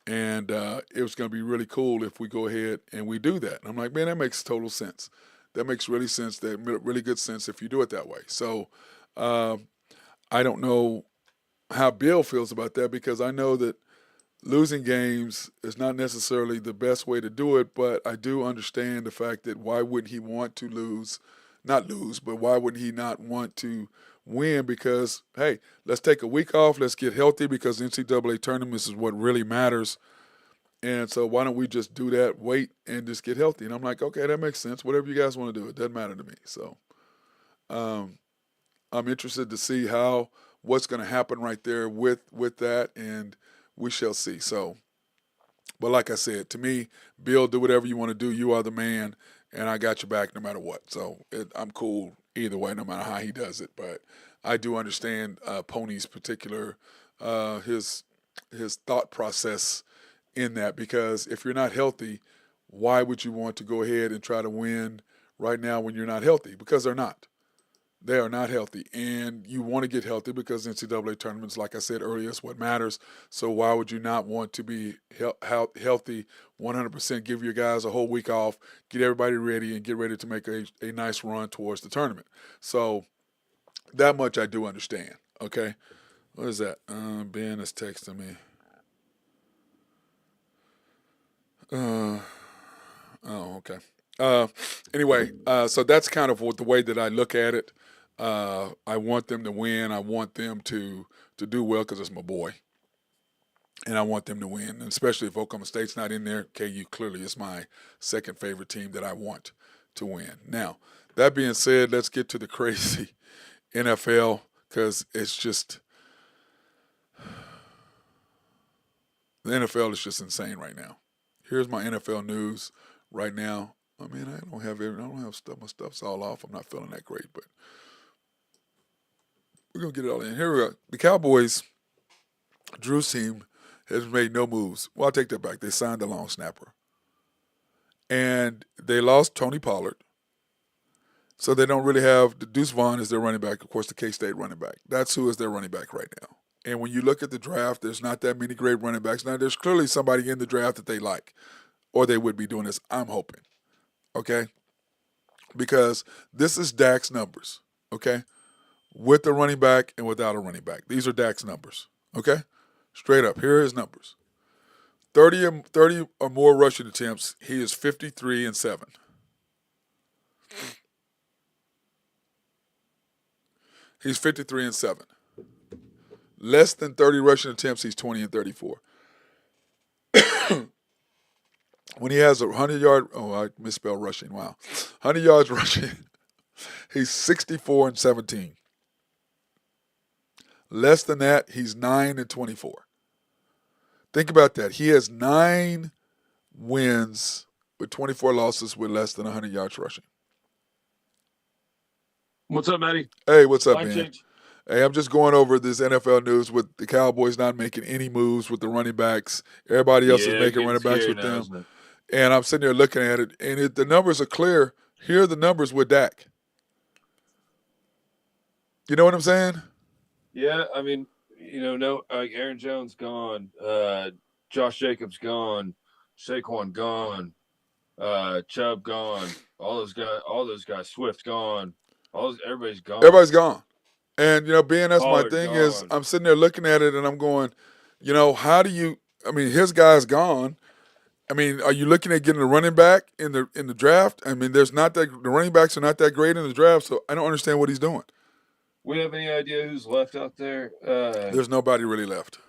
B: and it was going to be really cool if we go ahead and we do that. And I'm like, man, that makes total sense. That makes really good sense if you do it that way. So I don't know how Bill feels about that, because I know that losing games is not necessarily the best way to do it, but I do understand the fact that why wouldn't he want to but why wouldn't he not want to win? Because, hey, let's take a week off, let's get healthy, because NCAA tournaments is what really matters And so why don't we just do that, wait, and just get healthy? And I'm like, okay, that makes sense. Whatever you guys want to do, it doesn't matter to me. So um, I'm interested to see how what's going to happen right there with that, and we shall see. So, but like I said, to me, Bill, do whatever you want to do. You are the man, and I got your back no matter what. So I'm cool either way, no matter how he does it. But I do understand Pony's particular his thought process in that, because if you're not healthy, why would you want to go ahead and try to win right now when you're not healthy? Because they're not. They are not healthy, and you want to get healthy because NCAA tournaments, like I said earlier, is what matters. So why would you not want to be healthy 100%? Give your guys a whole week off, get everybody ready, and get ready to make a nice run towards the tournament. So that much I do understand. Okay, what is that? Ben is texting me. Uh, oh, okay. Uh, anyway, so that's kind of what the way that I look at it. I want them to win. I want them to do well because it's my boy, and I want them to win. And especially if Oklahoma State's not in there, KU clearly is my second favorite team that I want to win. Now, that being said, let's get to the crazy NFL, because it's just the NFL is just insane right now. Here's my NFL news right now. I mean, I don't have stuff. My stuff's all off. I'm not feeling that great, but we're gonna get it all in. Here we go. The Cowboys, Drew's team, has made no moves. Well, I'll take that back. They signed a long snapper, and they lost Tony Pollard, so they don't really have the Deuce Vaughn as their running back. Of course, the K-State running back. That's who is their running back right now. And when you look at the draft, there's not that many great running backs. Now, there's clearly somebody in the draft that they like, or they would be doing this. I'm hoping. Okay, because this is Dak's numbers. Okay, with a running back and without a running back. These are Dak's numbers. Okay? Straight up. Here are his numbers. 30 or more rushing attempts. He is 53 and 7. He's 53 and 7. Less than 30 rushing attempts, he's 20 and 34. When he has a 100-yard, I misspelled rushing, wow. 100 yards rushing, he's 64 and 17. Less than that, he's 9 and 24. Think about that. He has 9 wins with 24 losses with less than 100 yards rushing.
C: What's up, Matty?
B: Hey, what's up,
C: Line
B: man?
C: change.
B: Hey, I'm just going over this NFL news with the Cowboys not making any moves with the running backs. Everybody else is making running backs with them.
C: Isn't it?
B: And I'm sitting there looking at it, and the numbers are clear. Here are the numbers with Dak. You know what I'm saying?
C: Yeah, I mean, no, Aaron Jones gone, Josh Jacobs gone, Saquon gone, Chubb gone, all those guys, Swift gone, everybody's gone.
B: Everybody's gone. And, being that's
C: Pollard
B: my thing is
C: gone.
B: I'm sitting there looking at it, and I'm going, how do you – I mean, his guy's gone. I mean, are you looking at getting a running back in the draft? I mean, the running backs are not that great in the draft, so I don't understand what he's doing.
C: We have any idea who's left out there?
B: There's nobody really left.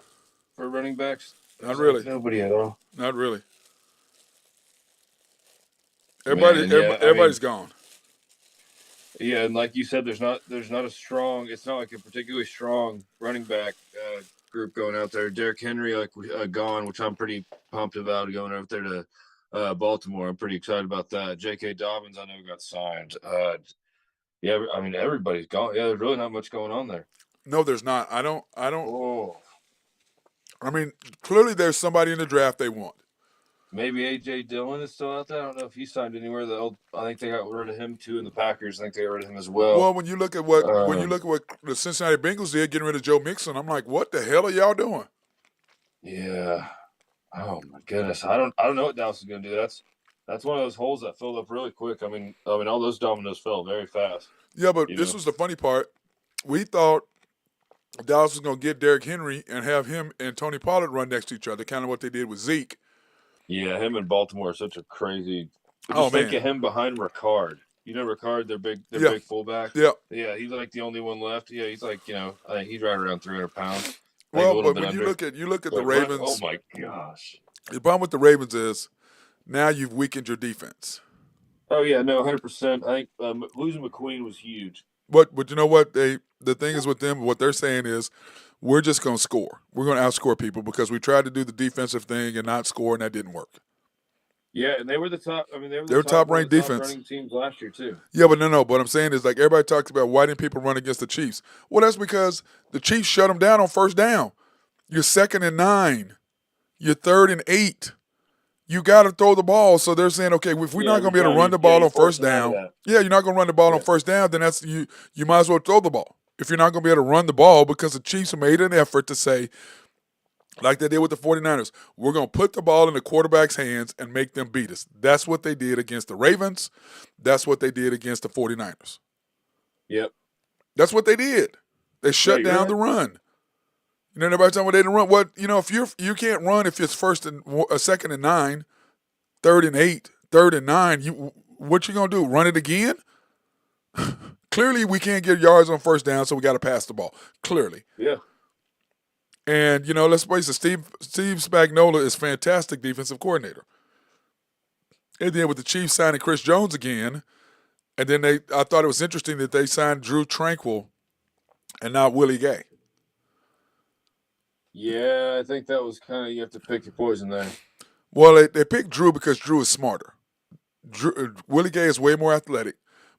C: For running backs?
B: Not really.
C: Nobody at all.
B: Not really.
C: Everybody's
B: gone.
C: Yeah, and like you said, there's not a strong. It's not like a particularly strong running back group going out there. Derrick Henry gone, which I'm pretty pumped about going out there to Baltimore. I'm pretty excited about that. J.K. Dobbins, I know got signed. Yeah, I mean everybody's gone. Yeah, there's really not much going on there.
B: No, there's not. I don't.
C: Oh,
B: I mean, clearly there's somebody in the draft they want.
C: maybe A.J. Dillon is still out there. I don't know if he signed anywhere. I think they got rid of him too in the Packers. I think they got rid of him as well.
B: Well, when you look at what the Cincinnati Bengals did, getting rid of Joe Mixon, I'm like, what the hell are y'all doing?
C: Yeah. Oh my goodness. I don't know what Dallas is going to do. That's one of those holes that filled up really quick. I mean, all those dominoes fell very fast.
B: Yeah, but this was the funny part. We thought Dallas was going to get Derrick Henry and have him and Tony Pollard run next to each other, kind of what they did with Zeke.
C: Yeah, him and Baltimore are such a crazy. Think of him behind Ricard. Ricard, their big fullback.
B: Yeah.
C: Yeah, he's like the only one left. Yeah, he's like I think he's right around 300 pounds.
B: Well, but when you look at the Ravens,
C: oh my gosh,
B: The problem with the Ravens is now you've weakened your defense.
C: Oh yeah, no, 100%. I think losing McQueen was huge.
B: But you know what? The thing is with them, what they're saying is, we're just going to score. We're going to outscore people because we tried to do the defensive thing and not score, and that didn't work.
C: Yeah, and they were the top. I mean, they were
B: They're top
C: one of
B: ranked
C: the top
B: defense.
C: running teams last year too.
B: Yeah, but no. But what I'm saying is, like, everybody talks about why didn't people run against the Chiefs? Well, that's because the Chiefs shut them down on first down. You're 2nd and 9. You're 3rd and 8. You got to throw the ball. So they're saying, okay, if we're not going to be able to run the ball on first down, you're not going to run the ball on first down, then that's you might as well throw the ball. If you're not going to be able to run the ball, because the Chiefs made an effort to say, like they did with the 49ers, we're going to put the ball in the quarterback's hands and make them beat us. That's what they did against the Ravens. That's what they did against the 49ers.
C: Yep.
B: That's what they did. They shut down the run. You know, everybody talking about they didn't run. What, if you can't run if it's 2nd and 9, 3rd and 8, 3rd and 9, what you going to do? Run it again? Clearly we can't get yards on first down, so we got to pass the ball. Clearly.
C: Yeah.
B: And, let's face it, Steve Spagnuolo is fantastic defensive coordinator. And then with the Chiefs signing Chris Jones again, and then I thought it was interesting that they signed Drew Tranquill and not Willie Gay.
C: Yeah, I think that was kind of, you have to pick your poison there.
B: Well, they picked Drew because Drew is smarter. Willie Gay is way more athletic,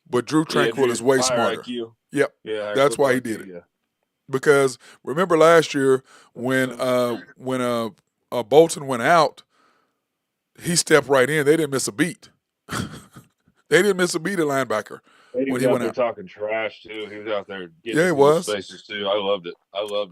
B: but Drew Tranquill is way smarter.
C: IQ.
B: Yep.
C: Yeah,
B: that's why he did it. Yeah. Because remember last year when Bolton went out, he stepped right in. They didn't miss a beat. They didn't miss a beat at linebacker.
C: He was out there talking trash too. He was out there getting spaces too. I loved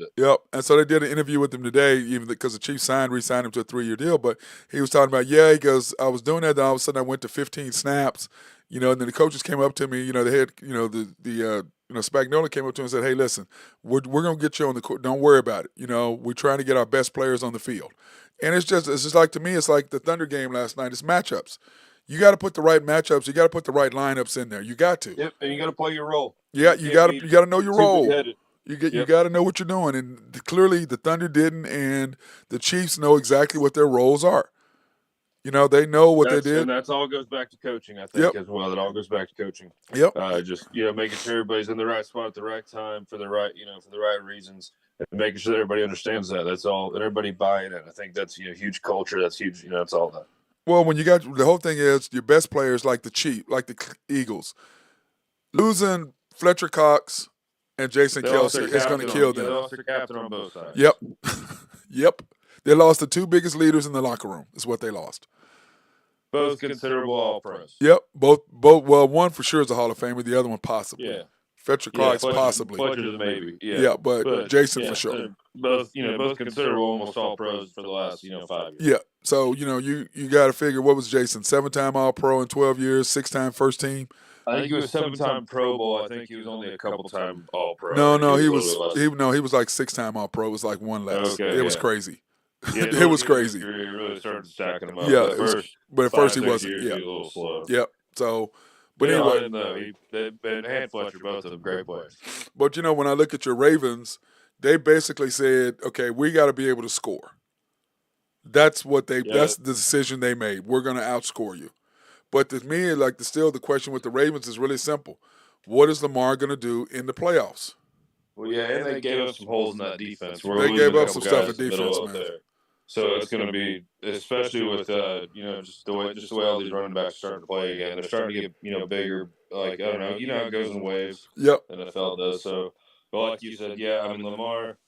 C: it.
B: Yep. And so they did an interview with him today, even because the Chiefs re-signed him to a 3-year deal. But he was talking about, he goes, I was doing that, then all of a sudden I went to 15 snaps, and then the coaches came up to me, they had, Spagnuolo came up to him and said, hey, listen, we're going to get you on the court. Don't worry about it. We're trying to get our best players on the field. And it's just like, to me, it's like the Thunder game last night. It's matchups. You got to put the right matchups. You got to put the right lineups in there. You got to.
C: Yep, and you got to play your role.
B: Yeah, you got to know your role. You got to know what you're doing. And clearly the Thunder didn't, and the Chiefs know exactly what their roles are. They know what they did.
C: And that's all goes back to coaching, I think, as well. It all goes back to coaching.
B: Yep.
C: Just, making sure everybody's in the right spot at the right time for the right, for the right reasons, and making sure that everybody understands that. That's all, and everybody buying it. I think that's, huge culture. That's huge. That's all that.
B: Well, when you got the whole thing is your best players like the Chiefs, like the Eagles, losing Fletcher Cox and Jason Kelce is going to kill them.
C: They lost their captain on both sides.
B: Yep. Yep. They lost the two biggest leaders in the locker room. Is what they lost.
C: Both considerable All-Pros.
B: Yep. Both. Well, one for sure is a Hall of Famer. The other one possibly.
C: Yeah.
B: Fletcher Cox possibly.
C: Fletcher's maybe.
B: Yeah. But Jason for sure.
C: Both considerable almost All-Pros for the last 5 years.
B: Yeah. So you got to figure, what was Jason? 7-time All-Pro in 12 years, 6-time first team.
C: I think he was 7-time Pro Bowl. I think he was only a couple-time All-Pro.
B: No, he was like 6-time All-Pro. It was like one less.
C: Okay,
B: it was crazy.
C: Yeah,
B: it was crazy.
C: He really started stacking them up.
B: Yeah, but at first he wasn't.
C: He was a little slow.
B: Yep. So, but
C: anyway,
B: anyway,
C: no, and Fletcher, both of them great players.
B: But when I look at your Ravens, they basically said, okay, we got to be able to score. That's what that's the decision they made. We're going to outscore you. But to me, still the question with the Ravens is really simple. What is Lamar going to do in the playoffs?
C: Well, yeah, and they gave up some holes in that defense.
B: They gave up some stuff in defense, man.
C: There. So it's going to be, especially with just the way all these running backs are starting to play again. They're starting to get bigger. Like, I don't know, how it goes in waves.
B: Yep.
C: NFL does. So, but like you said, Lamar.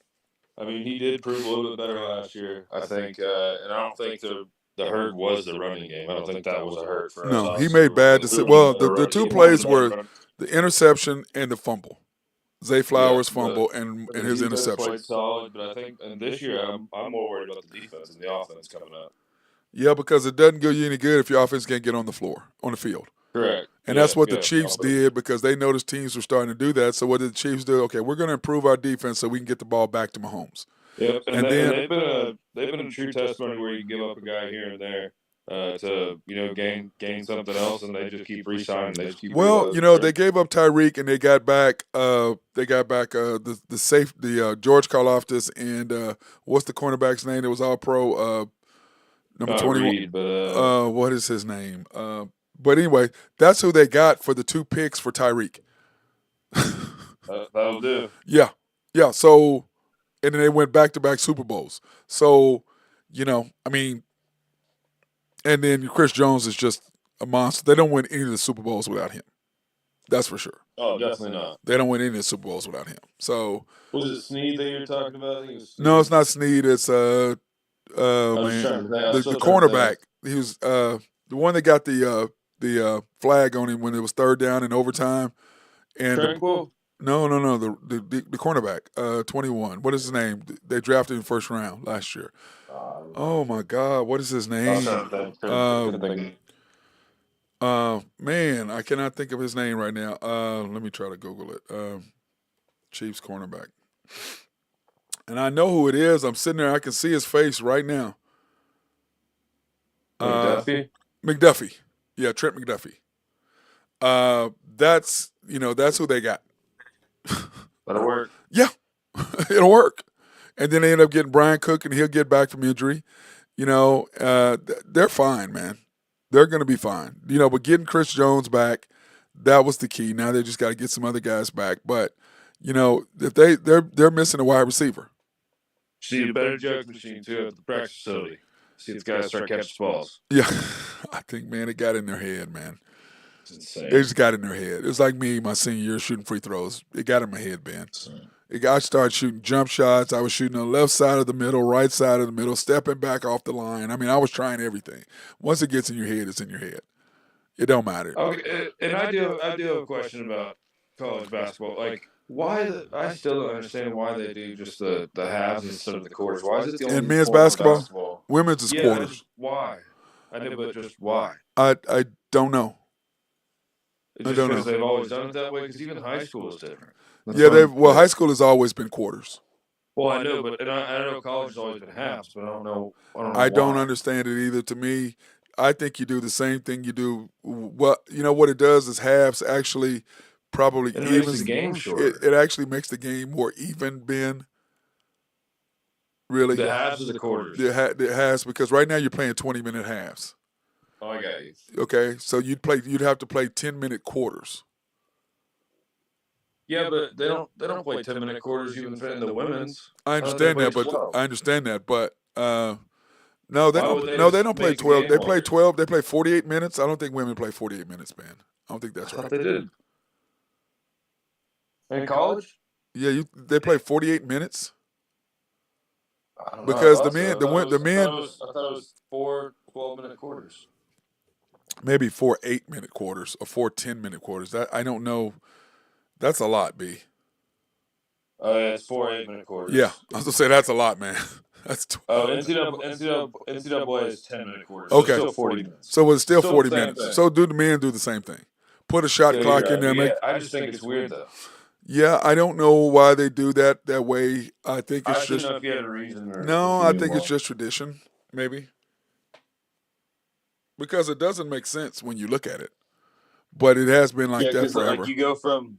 C: He did prove a little bit better last year, I think. And I don't think the hurt was the running game. I don't think that was a hurt for us.
B: No, he made bad decisions. Well, the two plays were the interception and the fumble. Zay Flowers' fumble and his interception.
C: Played solid, but I think this year I'm more worried about the defense and the offense coming up.
B: Yeah, because it doesn't do you any good if your offense can't get on the field.
C: Correct.
B: And that's what the Chiefs did, because they noticed teams were starting to do that. So what did the Chiefs do? Okay, we're going to improve our defense so we can get the ball back to Mahomes.
C: Yep, and then they've been a true testimony where you give up a guy here and there to gain something else, and they just keep re-signing. They
B: gave up Tyreek, and they got back George Karlaftis and what's the cornerback's name that was All Pro? Number
C: Not
B: 21.
C: Reed, but
B: What is his name? But anyway, that's who they got for the 2 picks for Tyreek.
C: that'll do.
B: Yeah. Yeah. So, and then they went back to back Super Bowls. So, I mean, and then Chris Jones is just a monster. They don't win any of the Super Bowls without him. That's for sure.
C: Oh, definitely not.
B: They don't win any of the Super Bowls without him. So,
C: Was it Snead that you're talking about? I think it was Snead.
B: no, it's not Snead. It's
C: I was
B: man,
C: trying to think. I was
B: the
C: still trying to
B: cornerback.
C: think.
B: He was the one that got the flag on him when it was 3rd down in overtime. And
C: Tranquil?
B: no, the cornerback, 21. What is his name? They drafted in the 1st round last year. Oh my God, what is his
C: I was
B: name?
C: trying to think. Couldn't think.
B: Man, I cannot think of his name right now. Let me try to Google it. Chiefs cornerback. And I know who it is. I'm sitting there. I can see his face right now.
C: McDuffie?
B: McDuffie. Yeah, Trent McDuffie. That's who they got.
C: That'll work.
B: Yeah, it'll work. And then they end up getting Brian Cook, and he'll get back from injury. They're fine, man. They're going to be fine. But getting Chris Jones back, that was the key. Now they just got to get some other guys back. But if they're missing a wide receiver.
C: See a better joke machine too at the practice facility. See the guys start catching balls.
B: Yeah, I think, man, it got in their head, man.
C: It's insane.
B: It just got in their head. It was like me my senior year shooting free throws. It got in my head, Ben. I started shooting jump shots. I was shooting on the left side of the middle, right side of the middle, stepping back off the line. I mean, I was trying everything. Once it gets in your head, it's in your head. It don't matter.
C: Okay, and I do have a question about college basketball. Like, I still don't understand why they do just the halves instead of the quarters. Why is it the only
B: In men's
C: form of
B: basketball, women's is quarters.
C: Why? I know, but just why?
B: I don't know.
C: It's just because they've always done it that way. Because even high school is different.
B: High school has always been quarters.
C: Well, I know, but I know college has always been halves, but I don't know.
B: I don't understand it either. To me, I think you do the same thing you do. What it does is halves actually probably
C: It
B: evens
C: makes the game shorter.
B: It actually makes the game more even, Ben. Really,
C: the halves of the quarters.
B: The halves, because right now you're playing 20-minute halves.
C: Oh, I got you.
B: Okay, so you'd have to play 10-minute quarters.
C: Yeah, but they don't play 10-minute quarters even in the women's.
B: I understand that, but
C: 12.
B: No, they
C: Why would they
B: don't.
C: just
B: Don't play
C: make the
B: 12.
C: game
B: They play
C: longer?
B: 12. They play 48 minutes. I don't think women play 48 minutes, man. I don't think that's
C: I
B: right.
C: thought they did. In college?
B: Yeah, they play 48 minutes.
C: I don't know.
B: Because
C: I
B: the men,
C: I thought it was 4 12-minute quarters.
B: maybe 4 8-minute quarters or 4 10-minute quarters. That I don't know. That's a lot, B.
C: Oh, yeah, it's 4 8-minute quarters.
B: Yeah, I was gonna say that's a lot, man. That's
C: NCAA is 10-minute quarters.
B: Okay.
C: So it's still 40 minutes.
B: so it's still
C: Still
B: 40
C: the same
B: minutes.
C: thing.
B: So do the men do the same thing? Put a shot
C: Yeah,
B: clock
C: you're
B: in there.
C: right. I just think it's weird though.
B: Yeah, I don't know why they do that way. I think
C: I
B: it's
C: didn't
B: just
C: know if you had a reason. Or
B: no.
C: if you
B: I
C: knew
B: think it's
C: why.
B: just tradition, maybe, because it doesn't make sense when you look at it. But it has been like that forever.
C: Like you go from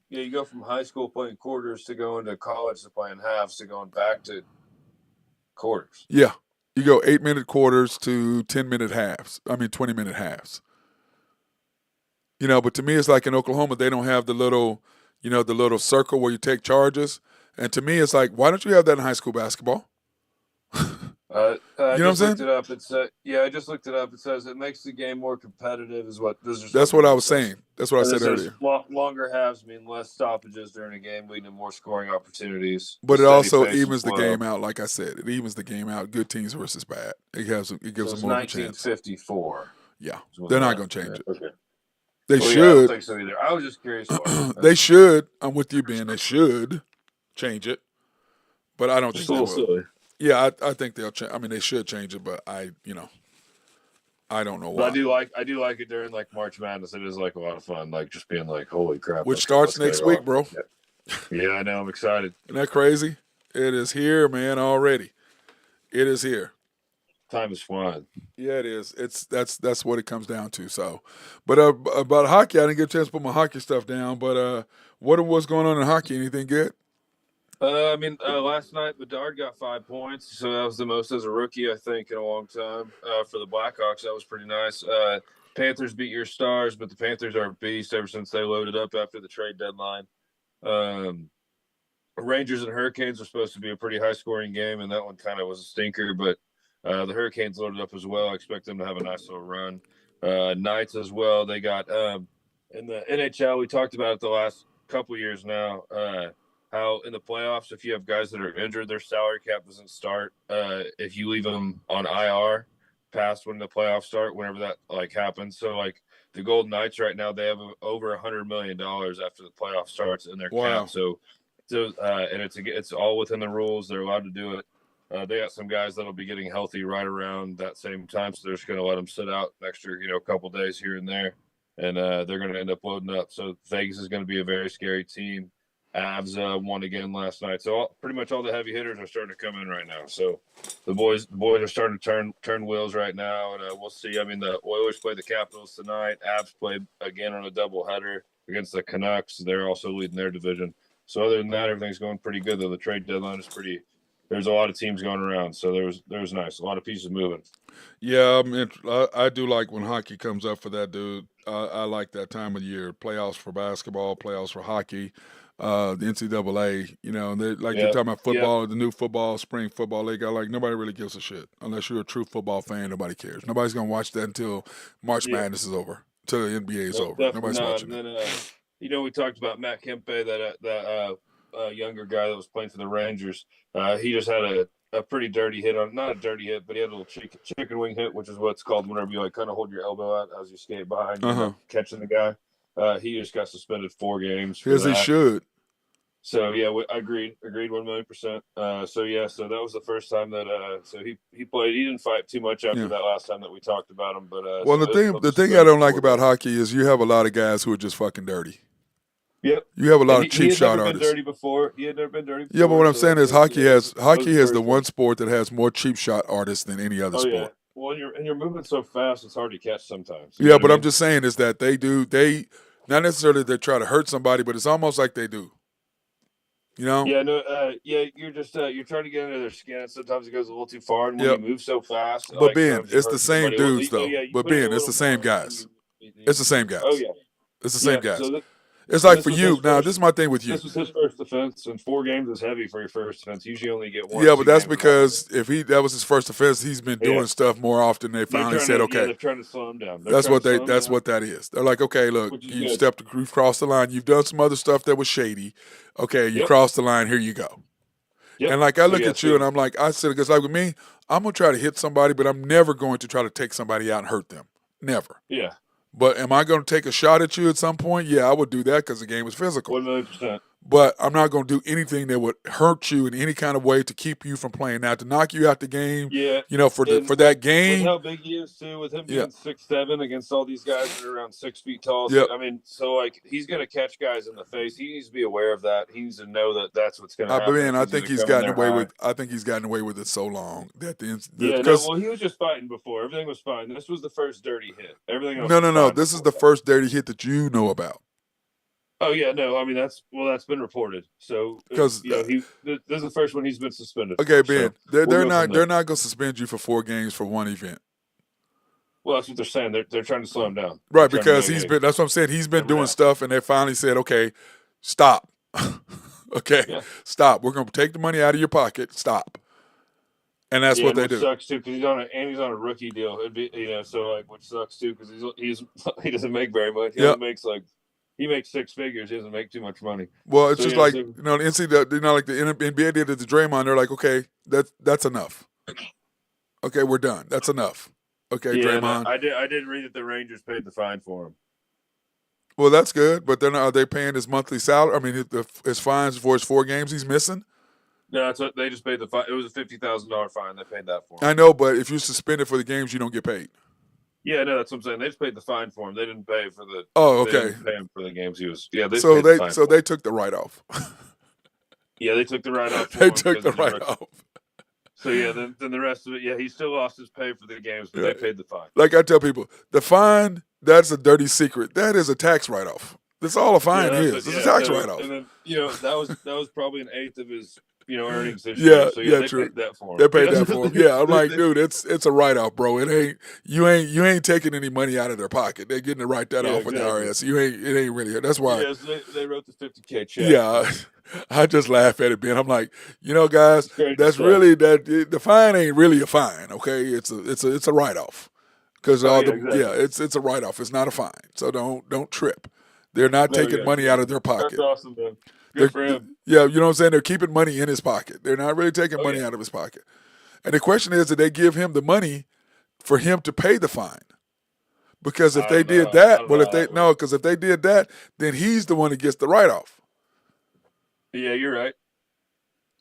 C: high school playing quarters to going to college to playing halves to going back to quarters.
B: Yeah, you go 8-minute quarters to 10-minute halves. 20-minute halves. But to me, it's like in Oklahoma, they don't have the little circle where you take charges. And to me, it's like, why don't you have that in high school basketball?
C: I
B: know what I'm
C: looked it up. I just looked it up. It says it makes the game more competitive.
B: That's what I was saying. That's what I said earlier.
C: Longer halves mean less stoppages during a game, leading to more scoring opportunities.
B: But it
C: Steady
B: also
C: pace
B: evens the
C: flow.
B: game out. Like I said, it evens the game out. Good teams versus bad. It gives them more of a chance.
C: 1954.
B: Yeah, they're not going to change it.
C: Okay.
B: They
C: I don't
B: should.
C: think so either. I was just curious why.
B: They should. I'm with you, Ben. They should change it, but I don't think they will.
C: silly.
B: Yeah, I think they'll change. They should change it, but I don't know why.
C: But I do like it during like March Madness. It is like a lot of fun, like just being like, holy crap!
B: Which starts
C: let's
B: next
C: get it
B: week,
C: on.
B: bro.
C: Yeah, I know. I'm excited.
B: Isn't that crazy? It is here, man. Already, it is here.
C: Time is flying.
B: Yeah, it is. That's what it comes down to. So, but about hockey, I didn't get a chance to put my hockey stuff down. But what's going on in hockey? Anything good?
C: Last night Bedard got 5 points, so that was the most as a rookie, I think, in a long time. For the Blackhawks, that was pretty nice. Panthers beat your Stars, but the Panthers are a beast ever since they loaded up after the trade deadline. Um, Rangers and Hurricanes were supposed to be a pretty high scoring game, and that one kind of was a stinker. But the Hurricanes loaded up as well. I expect them to have a nice little run. Knights as well. They got in the NHL. We talked about it the last couple years now. How in the playoffs, if you have guys that are injured, their salary cap doesn't start. If you leave them on IR past when the playoffs start, whenever that happens. So the Golden Knights right now, they have over $100 million after the playoff starts in their cap. So and it's all within the rules. They're allowed to do it. They got some guys that'll be getting healthy right around that same time, so they're just going to let them sit out an extra, couple days here and there, and they're going to end up loading up. So Vegas is going to be a very scary team. Avs won again last night, so pretty much all the heavy hitters are starting to come in right now. So the boys are starting to turn wheels right now, and we'll see. I mean, the Oilers play the Capitals tonight. Avs play again on a doubleheader against the Canucks. They're also leading their division. So other than that, everything's going pretty good. Though the trade deadline is pretty. There's a lot of teams going around, so there's nice. A lot of pieces moving.
B: Yeah, I do like when hockey comes up for that, dude. I like that time of year. Playoffs for basketball, playoffs for hockey, the NCAA. They're talking about football, the new football, spring football league. Nobody really gives a shit unless you're a true football fan. Nobody cares. Nobody's gonna watch that until March Madness is over, until the NBA is over. Nobody's watching it.
C: We talked about Matt Kempe, that younger guy that was playing for the Rangers. He just had a pretty dirty hit on, not a dirty hit, but he had a little chicken wing hit, which is what's called whenever you kind of hold your elbow out as you skate by and catching the guy. He just got suspended 4 games.
B: As he should.
C: So I agreed 1,000,000%. So that was the first time that so he played. He didn't fight too much after that last time that we talked about him. But
B: the thing I don't like about hockey is you have a lot of guys who are just fucking dirty.
C: Yep.
B: You have a lot of cheap shot artists.
C: He had never been dirty before.
B: Yeah, but what I'm saying is hockey has the one sport that has more cheap shot artists than any other sport.
C: Yeah. Well, you're moving so fast, it's hard to catch sometimes.
B: Yeah, but I'm just saying is that they not necessarily they try to hurt somebody, but it's almost like they do.
C: Yeah, no, you're just you're trying to get under their skin, and sometimes it goes a little too far, and when you move so fast.
B: But Ben, it's the same dudes though. But Ben, it's the same guys. It's the same guys.
C: Oh yeah,
B: it's the same guys. It's like for you now. This is my thing with you.
C: This was his first offense, and 4 games is heavy for your first offense. Usually, only get 1.
B: Yeah, but that's because if that was his first offense, he's been doing stuff more often. They finally said, "Okay."
C: They're trying to slow him down.
B: That's what that is. They're like, "Okay, look, you've crossed the line. You've done some other stuff that was shady. Okay, you crossed the line. Here you go." Yep. And I look at you, and I'm like, I said, because with me, I'm gonna try to hit somebody, but I'm never going to try to take somebody out and hurt them. Never.
C: Yeah.
B: But am I going to take a shot at you at some point? Yeah, I would do that because the game is physical.
C: 1,000,000%.
B: But I'm not going to do anything that would hurt you in any kind of way to keep you from playing. Now, to knock you out the game, for that game.
C: With how big he is, too, with him being 6'7" against all these guys that are around 6 feet tall.
B: Yep.
C: So, he's going to catch guys in the face. He needs to be aware of that. He needs to know that that's what's going to happen.
B: I think he's gotten away with it so long that
C: he was just fighting before. Everything was fine. This was the first dirty hit. Everything else
B: No. This is the first dirty hit that you know about.
C: Oh yeah, no. I mean that's been reported. So
B: because
C: this is the first one he's been suspended.
B: Okay, Ben, they're not going to suspend you for 4 games for one event.
C: Well, that's what they're saying. They're trying to slow him down,
B: right? Because that's what I'm saying. He's been doing stuff, and they finally said, "Okay, stop. Stop. We're going to take the money out of your pocket. Stop." And that's what they do.
C: Sucks too because he's on a rookie deal. It'd be which sucks too because he doesn't make very much. He makes 6 figures. He doesn't make too much money.
B: Well, it's the NCAA, like the NBA did it to Draymond. They're like, okay, that's enough. Okay, we're done. That's enough. Okay, Draymond.
C: I did read that the Rangers paid the fine for him.
B: Well, that's good, but are they paying his monthly salary? I mean, his fines for his 4 games he's missing.
C: No, that's what they just paid the fine. It was a $50,000 fine. They paid that for him.
B: I know, but if you're suspended for the games, you don't get paid.
C: Yeah, no, that's what I'm saying. They just paid the fine for him. They didn't pay for the.
B: Oh, okay.
C: They didn't pay him for the games he was. Yeah,
B: they took the write off.
C: Yeah, they took the write off.
B: They took the write off.
C: So then the rest of it, he still lost his pay for the games, but they paid the fine.
B: Like I tell people, the fine, that's a dirty secret. That is a tax write off. That's all a
C: Yeah,
B: fine
C: that's
B: is.
C: what.
B: It's a
C: Yeah,
B: tax
C: so
B: write-off.
C: and then that was probably an eighth of his earnings this year.
B: Yeah,
C: So yeah,
B: yeah,
C: they
B: true.
C: paid that for him.
B: They paid
C: Yeah,
B: that for him. Yeah, I'm like, dude, it's a write-off, bro. It ain't you ain't taking any money out of their pocket. They're getting to write that
C: yeah,
B: off with the
C: exactly.
B: IRS. It ain't really. That's why.
C: Yeah, so they wrote the $50K check.
B: Yeah, I just laugh at it, Ben. I'm like, guys,
C: It's great
B: that's
C: stuff.
B: really the fine ain't really a fine. Okay, it's a write-off because
C: Oh, yeah, exactly.
B: it's a write-off. It's not a fine. So don't trip. They're not
C: No,
B: taking
C: yeah,
B: money out of their
C: that's
B: pocket.
C: awesome, man.
B: They're,
C: Good for him.
B: yeah, you know what I'm saying? They're keeping money in his pocket. They're not really taking
C: Oh
B: money
C: yeah.
B: out of his pocket. And the question is, did they give him the money for him to pay the fine? Because if
C: I
B: they
C: don't
B: did
C: know. I
B: that,
C: don't
B: well,
C: know
B: if
C: how
B: they
C: that
B: no,
C: works.
B: because if they did that, then he's the one that gets the write-off.
C: Yeah, you're right.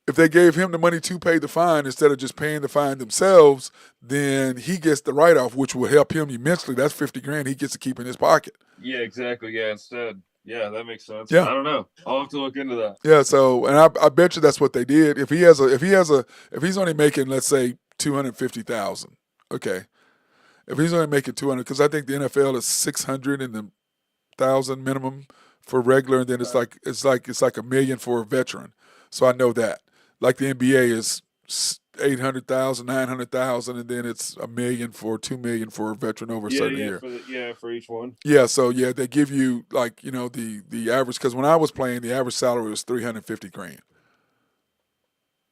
B: If they gave him the money to pay the fine instead of just paying the fine themselves, then he gets the write-off, which will help him immensely. That's $50,000 he gets to keep in his pocket.
C: Yeah, exactly. Yeah, instead. Yeah, that makes sense.
B: Yeah.
C: I don't know. I'll have to look into that.
B: Yeah, so and I bet you that's what they did. If he's only making, let's say, 250,000, okay. If he's only making 200, because I think the NFL is 600 and the 1,000 minimum for regular, and then it's like $1 million for a veteran. So I know that. Like the NBA is 800,000, 900,000, and then it's $1 million for $2 million for a veteran over a certain year.
C: For each one.
B: Yeah, so yeah, they give you the average, because when I was playing, the average salary was $350,000.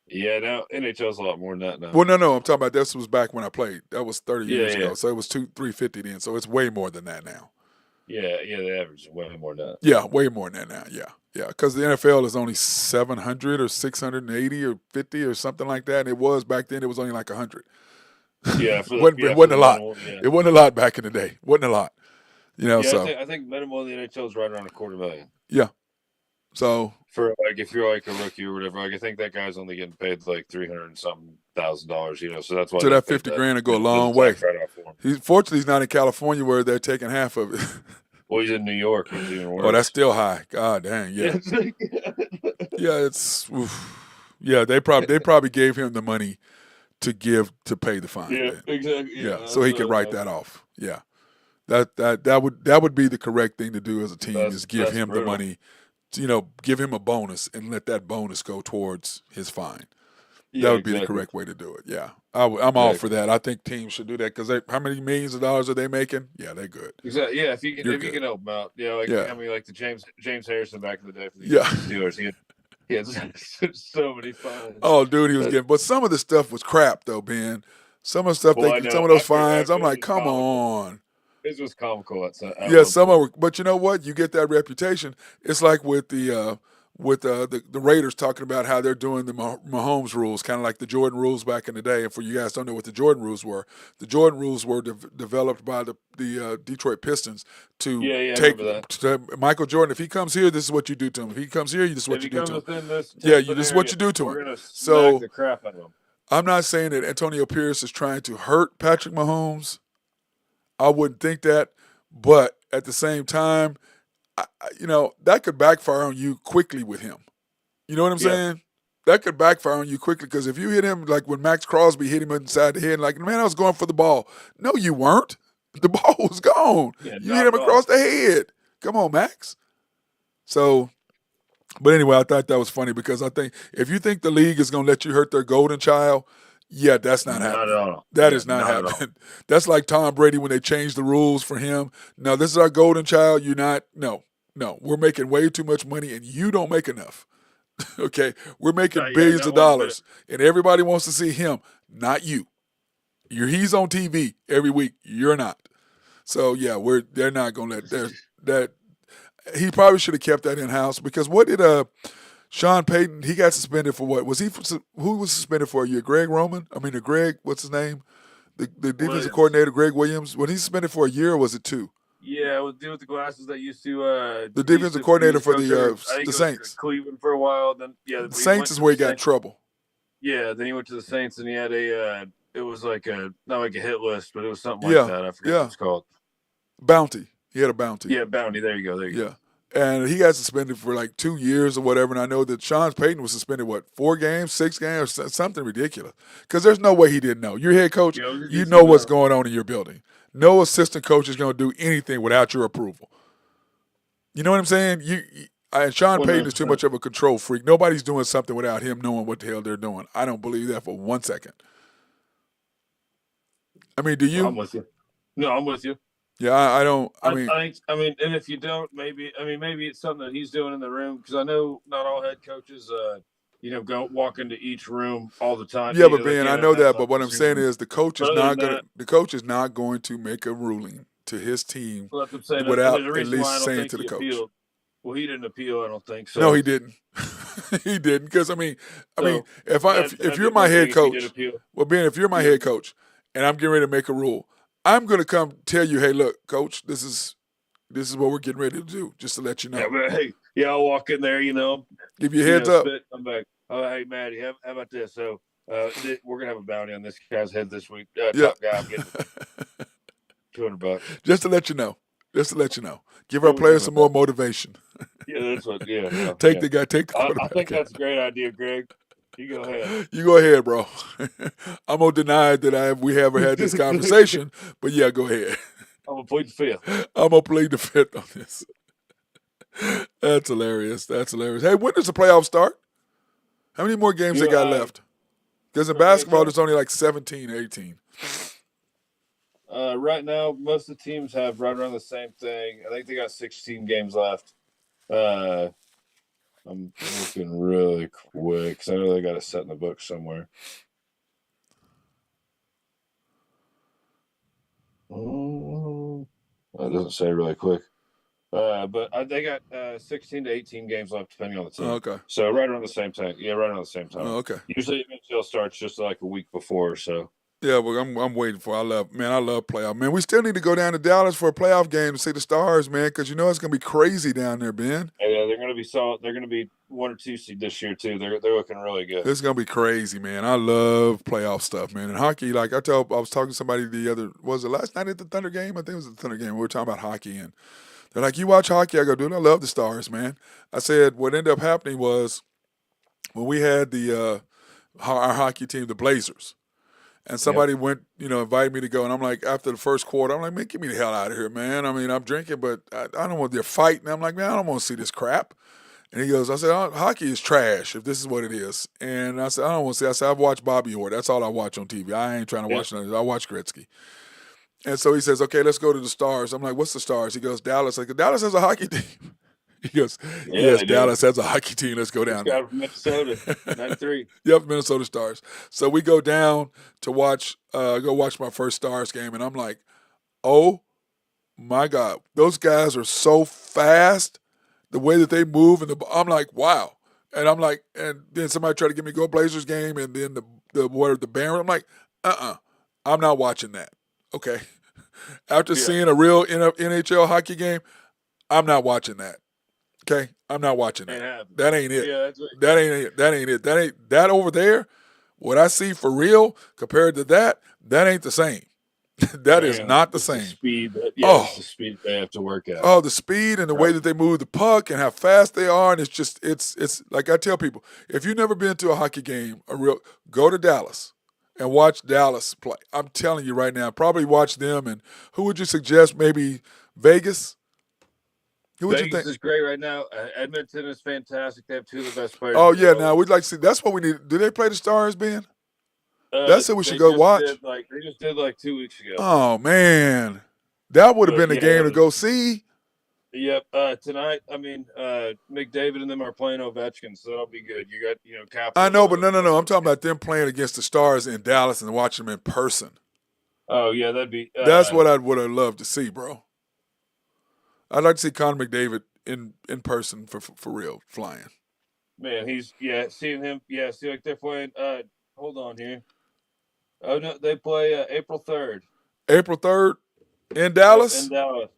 C: Yeah, now NHL's a lot more than that now.
B: Well, no, I'm talking about this was back when I played. That was 30 years
C: Yeah.
B: ago, so it was $350 then. So it's way more than that now.
C: Yeah, the average is way more than that.
B: Yeah, way more than that now. Yeah, because the NFL is only 700 or 680 or 50 or something like that. And it was back then. It was only like 100.
C: Yeah,
B: it wasn't a lot.
C: minimal, yeah.
B: It wasn't a lot back in the day. Wasn't a lot. So
C: I think minimal in the NHL is right around $250,000.
B: yeah. So
C: for like if you're like a rookie or whatever, like I think that guy's only getting paid like $300 and something thousand. So that's why.
B: So that $50,000 will go a long way. Fortunately, he's not in California where they're taking half of it.
C: Well, he's in New York, which is even worse.
B: Oh, that's still high. God dang, yeah. Yeah, it's yeah. They probably gave him the money to pay the fine.
C: Yeah, exactly.
B: Yeah, so he could write that off. Yeah, that would be the correct thing to do as a team is give him the money. Give him a bonus and let that bonus go towards his fine. That would be the correct way to do it. Yeah, I'm all for that. I think teams should do that because how many millions of dollars are they making? Yeah, they're good.
C: Exactly. Yeah, if you can help them out. Yeah, I mean, like the James Harrison back in the day for the Steelers. He had so many fines.
B: Oh, dude, he was getting. But some of the stuff was crap, though, Ben. Some of the stuff, some of those fines, I'm like, come on.
C: This was comical.
B: Yeah, some of it. But you know what? You get that reputation. It's like with the Raiders talking about how they're doing the Mahomes rules, kind of like the Jordan rules back in the day. And for you guys don't know what the Jordan rules were, the Jordan rules were developed by the Detroit Pistons to take to Michael Jordan. If he comes here, this is what you do to him. If he comes here, this is what you do to him. This is what you do to him. So
C: the crap out of him.
B: I'm not saying that Antonio Pierce is trying to hurt Patrick Mahomes. I wouldn't think that, but at the same time, that could backfire on you quickly with him. You know what I'm saying? That could backfire on you quickly because if you hit him like when Max Crosby hit him inside the head, like, man, I was going for the ball. No, you weren't. The ball was gone. You hit him across the head. Come on, Max. So, but anyway, I thought that was funny because I think if you think the league is going to let you hurt their golden child, yeah, that's not happening.
C: Not at all.
B: That is not happening. That's like Tom Brady when they changed the rules for him. No, this is our golden child. You're not. No, we're making way too much money and you don't make enough. Okay, we're making billions of dollars and everybody wants to see him, not you. He's on TV every week. You're not. So yeah, they're not gonna let that. He probably should have kept that in house because what did Sean Payton? He got suspended for what? Who was suspended for a year? Greg Roman? What's his name? The defensive coordinator, Greg Williams. Was he suspended for a year or was it 2?
C: Yeah, it was the dude with the glasses that used to
B: the defensive coordinator for the Saints.
C: Cleveland for a while. Then
B: the Saints is where he got in trouble.
C: Yeah, then he went to the Saints and he had it was like not like a hit list, but it was something like that. I forget what it's called.
B: Bounty. He had a bounty.
C: Yeah, bounty. There you go.
B: Yeah. And he got suspended for like 2 years or whatever. And I know that Sean Payton was suspended, 4 games, 6 games, or something ridiculous. Because there's no way he didn't know. You're head coach, you know what's going on in your building. No assistant coach is going to do anything without your approval. You know what I'm saying? And Sean Payton is too
C: 100%.
B: much of a control freak. Nobody's doing something without him knowing what the hell they're doing. I don't believe that for 1 second. I mean, do
C: I'm
B: you?
C: with you. No, I'm with you.
B: Yeah, I don't. I mean,
C: I mean, and if you don't, maybe it's something that he's doing in the room because I know not all head coaches, go walk into each room all the time.
B: yeah, but
C: They
B: Ben, I
C: can't have
B: know
C: that
B: that. But what I'm
C: dressing
B: saying
C: room.
B: is
C: But other than that,
B: the coach is not going to make a ruling to his team
C: well, that's what I'm saying. And
B: without
C: there's a
B: at
C: reason why I
B: least
C: don't
B: saying
C: think
B: to the
C: he
B: coach.
C: appealed. Well, he didn't appeal. I don't think
B: No,
C: so.
B: he didn't. He didn't because
C: So
B: if
C: that'd be
B: you're my
C: one thing
B: head
C: if he did
B: coach,
C: appeal.
B: well, Ben, if you're my
C: Yep.
B: head coach and I'm getting ready to make a rule, I'm going to come tell you, hey, look, coach, this is what we're getting ready to do, just to let you
C: Yeah,
B: know.
C: but hey, yeah, I'll walk in there,
B: Give you a heads up.
C: spit. I'm back. Oh, hey, Maddie, how about this? So, we're gonna have a bounty on this guy's head this week.
B: Yeah.
C: Top guy, I'm getting $200.
B: Just to let you know. Just to let you know. Give
C: Yeah,
B: our
C: we're good
B: players some
C: with
B: more
C: that.
B: motivation.
C: Yeah, that's what. Yeah, no,
B: Take
C: yeah.
B: the guy, take the
C: I think
B: quarterback.
C: that's a great idea, Greg. You go ahead.
B: You go ahead, bro. I'm gonna deny that we ever had this conversation, but yeah, go ahead.
C: I'm gonna plead the fifth.
B: I'm gonna plead the fifth on this. That's hilarious. That's hilarious. Hey, when does the playoffs start? How many more games they got left? Because in
C: For
B: basketball,
C: NHL,
B: there's only like 17, 18.
C: right now, most of the teams have right around the same thing. I think they got 16 games left. Uh, I'm looking really quick because I know they got it set in the book somewhere. Oh, it doesn't say really quick. But they got 16 to 18 games left, depending on the
B: Oh,
C: team.
B: okay.
C: So right around the same time. Yeah, right around the same
B: Oh,
C: time.
B: okay.
C: Usually, NHL starts just like a week before. So
B: Yeah, well, I'm waiting for. I love playoff. Man, we still need to go down to Dallas for a playoff game to see the Stars, man, because you know it's gonna be crazy down there, Ben.
C: yeah, they're going to be solid. They're going to be 1 or 2 seed this year too. They're looking really good.
B: It's gonna be crazy, man. I love playoff stuff, man. And hockey, like I was talking to somebody was it last night at the Thunder game? I think it was the Thunder game. We were talking about hockey, and they're like, "You watch hockey?" I go, "Dude, I love the Stars, man." I said, "What ended up happening was when we had our hockey team, the Blazers." And
C: Yep.
B: somebody went, invited me to go. And I'm like, after the first quarter, I'm like, man, get me the hell out of here, man. I mean, I'm drinking, but I don't want they're fighting. I'm like, man, I don't want to see this crap. And he goes, I said, hockey is trash if this is what it is. And I said, I don't want to see. I said, I've watched Bobby Orr. That's all I watch on TV. I ain't trying to
C: Yep.
B: watch nothing. I watch Gretzky. And so he says, okay, let's go to the Stars. I'm like, what's the Stars? He goes, Dallas. I go, Dallas has a hockey team. He goes,
C: Yeah,
B: yes,
C: they do.
B: Dallas has a hockey team. Let's go
C: This
B: down
C: guy
B: there.
C: from Minnesota, 93.
B: Yep, Minnesota Stars. So we go down to watch my first Stars game, and I'm like, oh my God, those guys are so fast. The way that they move, I'm like, wow. And I'm like, and then somebody tried to get me to go Blazers game, and then the Baron. I'm like, I'm not watching that. Okay, after
C: Yeah,
B: seeing a real NHL hockey game, I'm not watching that. Okay, I'm not watching
C: ain't
B: that.
C: happening.
B: That ain't it.
C: Yeah, that's what.
B: That ain't it. That ain't it. That ain't that over there. What I see for real compared to that ain't the same. That is
C: Man,
B: not the
C: it's the
B: same.
C: speed. It's
B: Oh,
C: the speed they have to work at.
B: oh, the speed and the way
C: Right.
B: that they move the puck and how fast they are, and it's like I tell people, if you've never been to a hockey game, go to Dallas and watch Dallas play. I'm telling you right now, probably watch them. And who would you suggest? Maybe Vegas. Who would you
C: Vegas
B: think?
C: is great right now. Edmonton is fantastic. They have two of the best players
B: Oh
C: in the
B: yeah,
C: world.
B: now we'd like to see. That's what we need. Do they play the Stars, Ben? That's what we should
C: They
B: go
C: just
B: watch.
C: they just did like 2 weeks ago.
B: Oh man, that would have
C: But
B: been a
C: yeah,
B: game to go see.
C: yep. Tonight, McDavid and them are playing Ovechkin, so that'll be good. You got
B: I
C: Capitals.
B: know, but no. I'm talking about them playing against the Stars in Dallas and watching them in person.
C: Oh yeah, that'd be.
B: That's what I would have loved to see, bro. I'd like to see Connor McDavid in person for real, flying.
C: Man, seeing him. Yeah, see, like they're playing. Hold on here. Oh no, they play April 3rd.
B: April 3rd in
C: Yep, in
B: Dallas.
C: Dallas.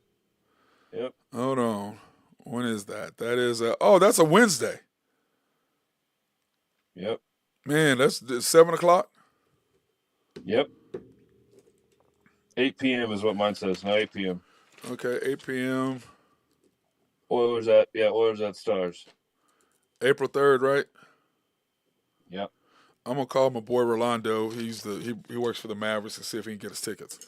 C: Yep.
B: Hold on, when is that? That is that's a Wednesday.
C: Yep.
B: Man, that's 7 o'clock.
C: Yep. 8 p.m. is what mine says. No, 8 p.m.
B: Okay, 8 p.m.
C: Oilers at Oilers at Stars.
B: April 3rd, right?
C: Yep.
B: I'm gonna call my boy Rolando. He works for the Mavericks and see if he can get us tickets.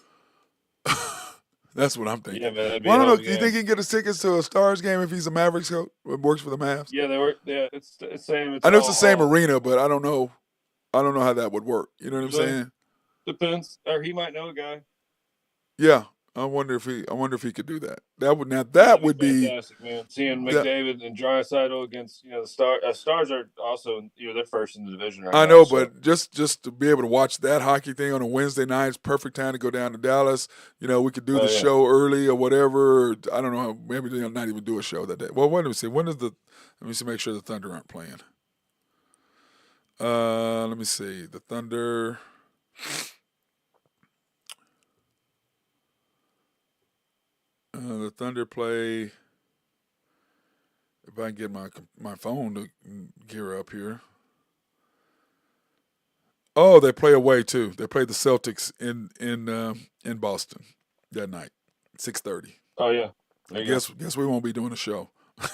B: That's what I'm
C: Yeah,
B: thinking.
C: man, that'd be
B: Well,
C: a
B: I don't
C: hell
B: know.
C: of a
B: Do you think
C: game.
B: he can get his tickets to a Stars game if he's a Mavericks coach? Works for the Mavs.
C: Yeah, they were. Yeah, it's same. It's
B: I know it's the same
C: all
B: arena, but I don't know. I don't know how that would work. You know what I'm
C: usually
B: saying?
C: depends. Or he might know a guy.
B: Yeah. I wonder if he could do that.
C: Yeah,
B: That
C: that'd
B: would
C: be
B: be
C: fantastic, man. Seeing
B: that.
C: McDavid and Draisaitl against the Stars are also they're first in the division right
B: I
C: now.
B: know,
C: So
B: but just to be able to watch that hockey thing on a Wednesday night, it's perfect time to go down to Dallas. We could do the
C: yeah,
B: show early or whatever. I don't know. Maybe they'll not even do a show that day. Well, let me see. When is the? Let me see. Make sure the Thunder aren't playing. Let me see. The Thunder. The Thunder play. If I can get my phone to gear up here. Oh, they play away too. They play the Celtics in Boston that night, 6:30.
C: oh yeah, there
B: I
C: you
B: guess we won't be doing a show.
C: go.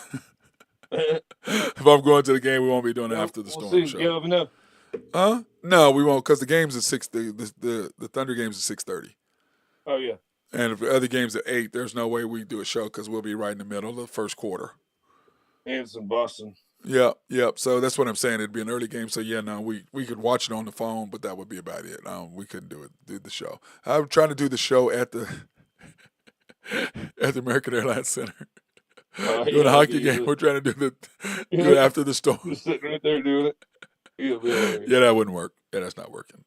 B: If I'm going to the game, we won't be doing it
C: Well,
B: after the
C: we'll
B: Storm
C: see.
B: show.
C: You never know.
B: Huh? No, we won't because the game's at 6. The Thunder game's at 6:30,
C: Oh yeah,
B: and if the other game's at 8, there's no way we do a show because we'll be right in the middle of the first quarter.
C: and some Boston.
B: Yeah, yep. So that's what I'm saying. It'd be an early game. So yeah, no, we could watch it on the phone, but that would be about it. We couldn't do the show. I'm trying to do the show at the at the American Airlines Center doing a
C: Yeah,
B: hockey game. We're trying to do it
C: yeah,
B: after the storm.
C: just sitting right there doing it. It'll be hilarious.
B: Yeah, that wouldn't work. Yeah, that's not working.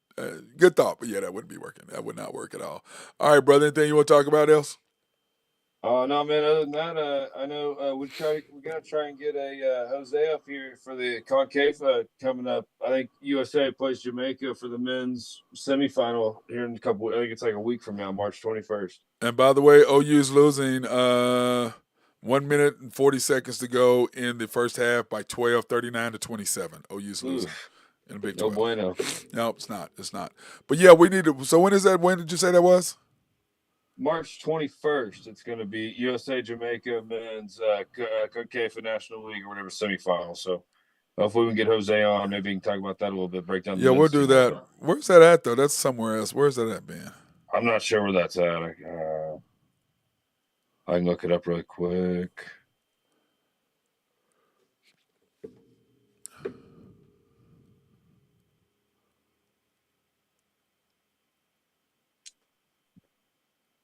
B: Good thought, but yeah, that wouldn't be working. That would not work at all. All right, brother. Anything you want to talk about else?
C: Oh no, man. Other than that, I know we gotta try and get a Jose up here for the concave coming up. I think USA plays Jamaica for the men's semifinal here in a couple. I think it's like a week from now, March 21st.
B: And by the way, OU's losing 1 minute and 40 seconds to go in the first half by 12, 39-27. OU's losing in the Big
C: No
B: 12.
C: bueno.
B: No, it's not. It's not. But yeah, we need to. So when is that? When did you say that was?
C: March 21st, it's going to be USA Jamaica men's CONCACAF National League or whatever semifinal. So hopefully we can get Jose on. Maybe we can talk about that a little bit. Break down.
B: Yeah, we'll do that. Where's that at though? That's somewhere else. Where's that at, Ben?
C: I'm not sure where that's at. I can look it up really quick.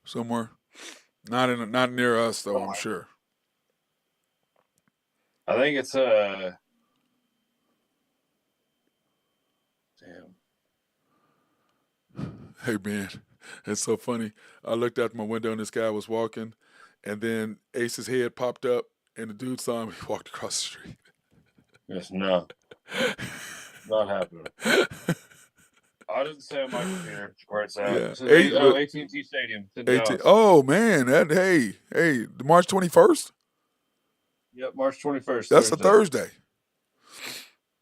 B: Somewhere. Not near us though. I'm sure.
C: I think it's damn.
B: Hey Ben, it's so funny. I looked out my window and this guy was walking, and then Ace's head popped up, and the dude saw him. He walked across the street.
C: Yes, no, not happening. I didn't say on my computer where it's at.
B: Yeah.
C: AT&T Stadium. In
B: 18.
C: Dallas.
B: Oh man, hey, the March 21st.
C: Yep, March 21st.
B: That's a Thursday.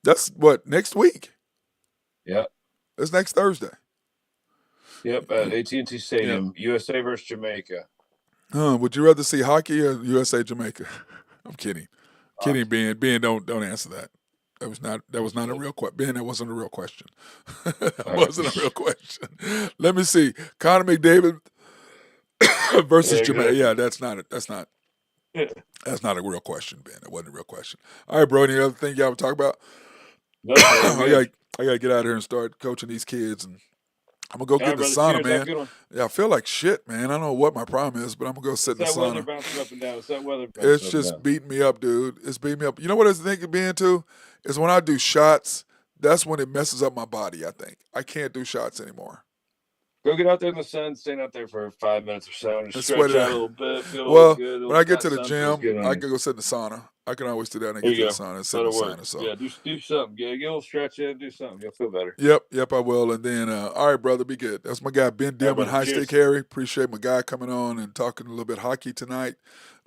B: That's what next week.
C: Yep.
B: That's next Thursday.
C: Yep, at AT&T Stadium, USA versus Jamaica.
B: Would you rather see hockey or USA Jamaica? I'm kidding. Ben, don't answer that. That was not a real question. Ben, that wasn't a real question. That wasn't a real question. Let me see. Connor McDavid versus Jamaica. Yeah, that's not a real question, Ben. It wasn't a real question. All right, bro. Any other thing y'all would talk about?
C: No,
B: I gotta get out here and start coaching these kids, and I'm gonna go get in the sauna, man. Yeah, I feel like shit, man. I don't know what my problem is, but I'm gonna go sit in the sauna.
C: That weather bouncing up and down. It's that weather.
B: It's just beating me up, dude. It's beating me up. You know what I was thinking being too? Is when I do shots, that's when it messes up my body, I think. I can't do shots anymore.
C: Go get out there in the sun, stand out there for 5 minutes or so, and just stretch out a little bit. Feel
B: well,
C: good.
B: When I get to the gym, I can go sit in the sauna. I can always do that and get to the sauna and sit in the sauna. So.
C: Yeah, do something. Get a little stretch in, do something. You'll feel better.
B: Yep, I will. And then, all right, brother, be good. That's my guy, Ben Dillman, High Stick Harry. Appreciate my guy coming on and talking a little bit hockey tonight,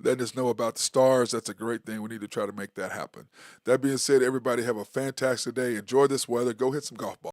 B: letting us know about the Stars. That's a great thing. We need to try to make that happen. That being said, everybody have a fantastic day. Enjoy this weather. Go hit some golf balls.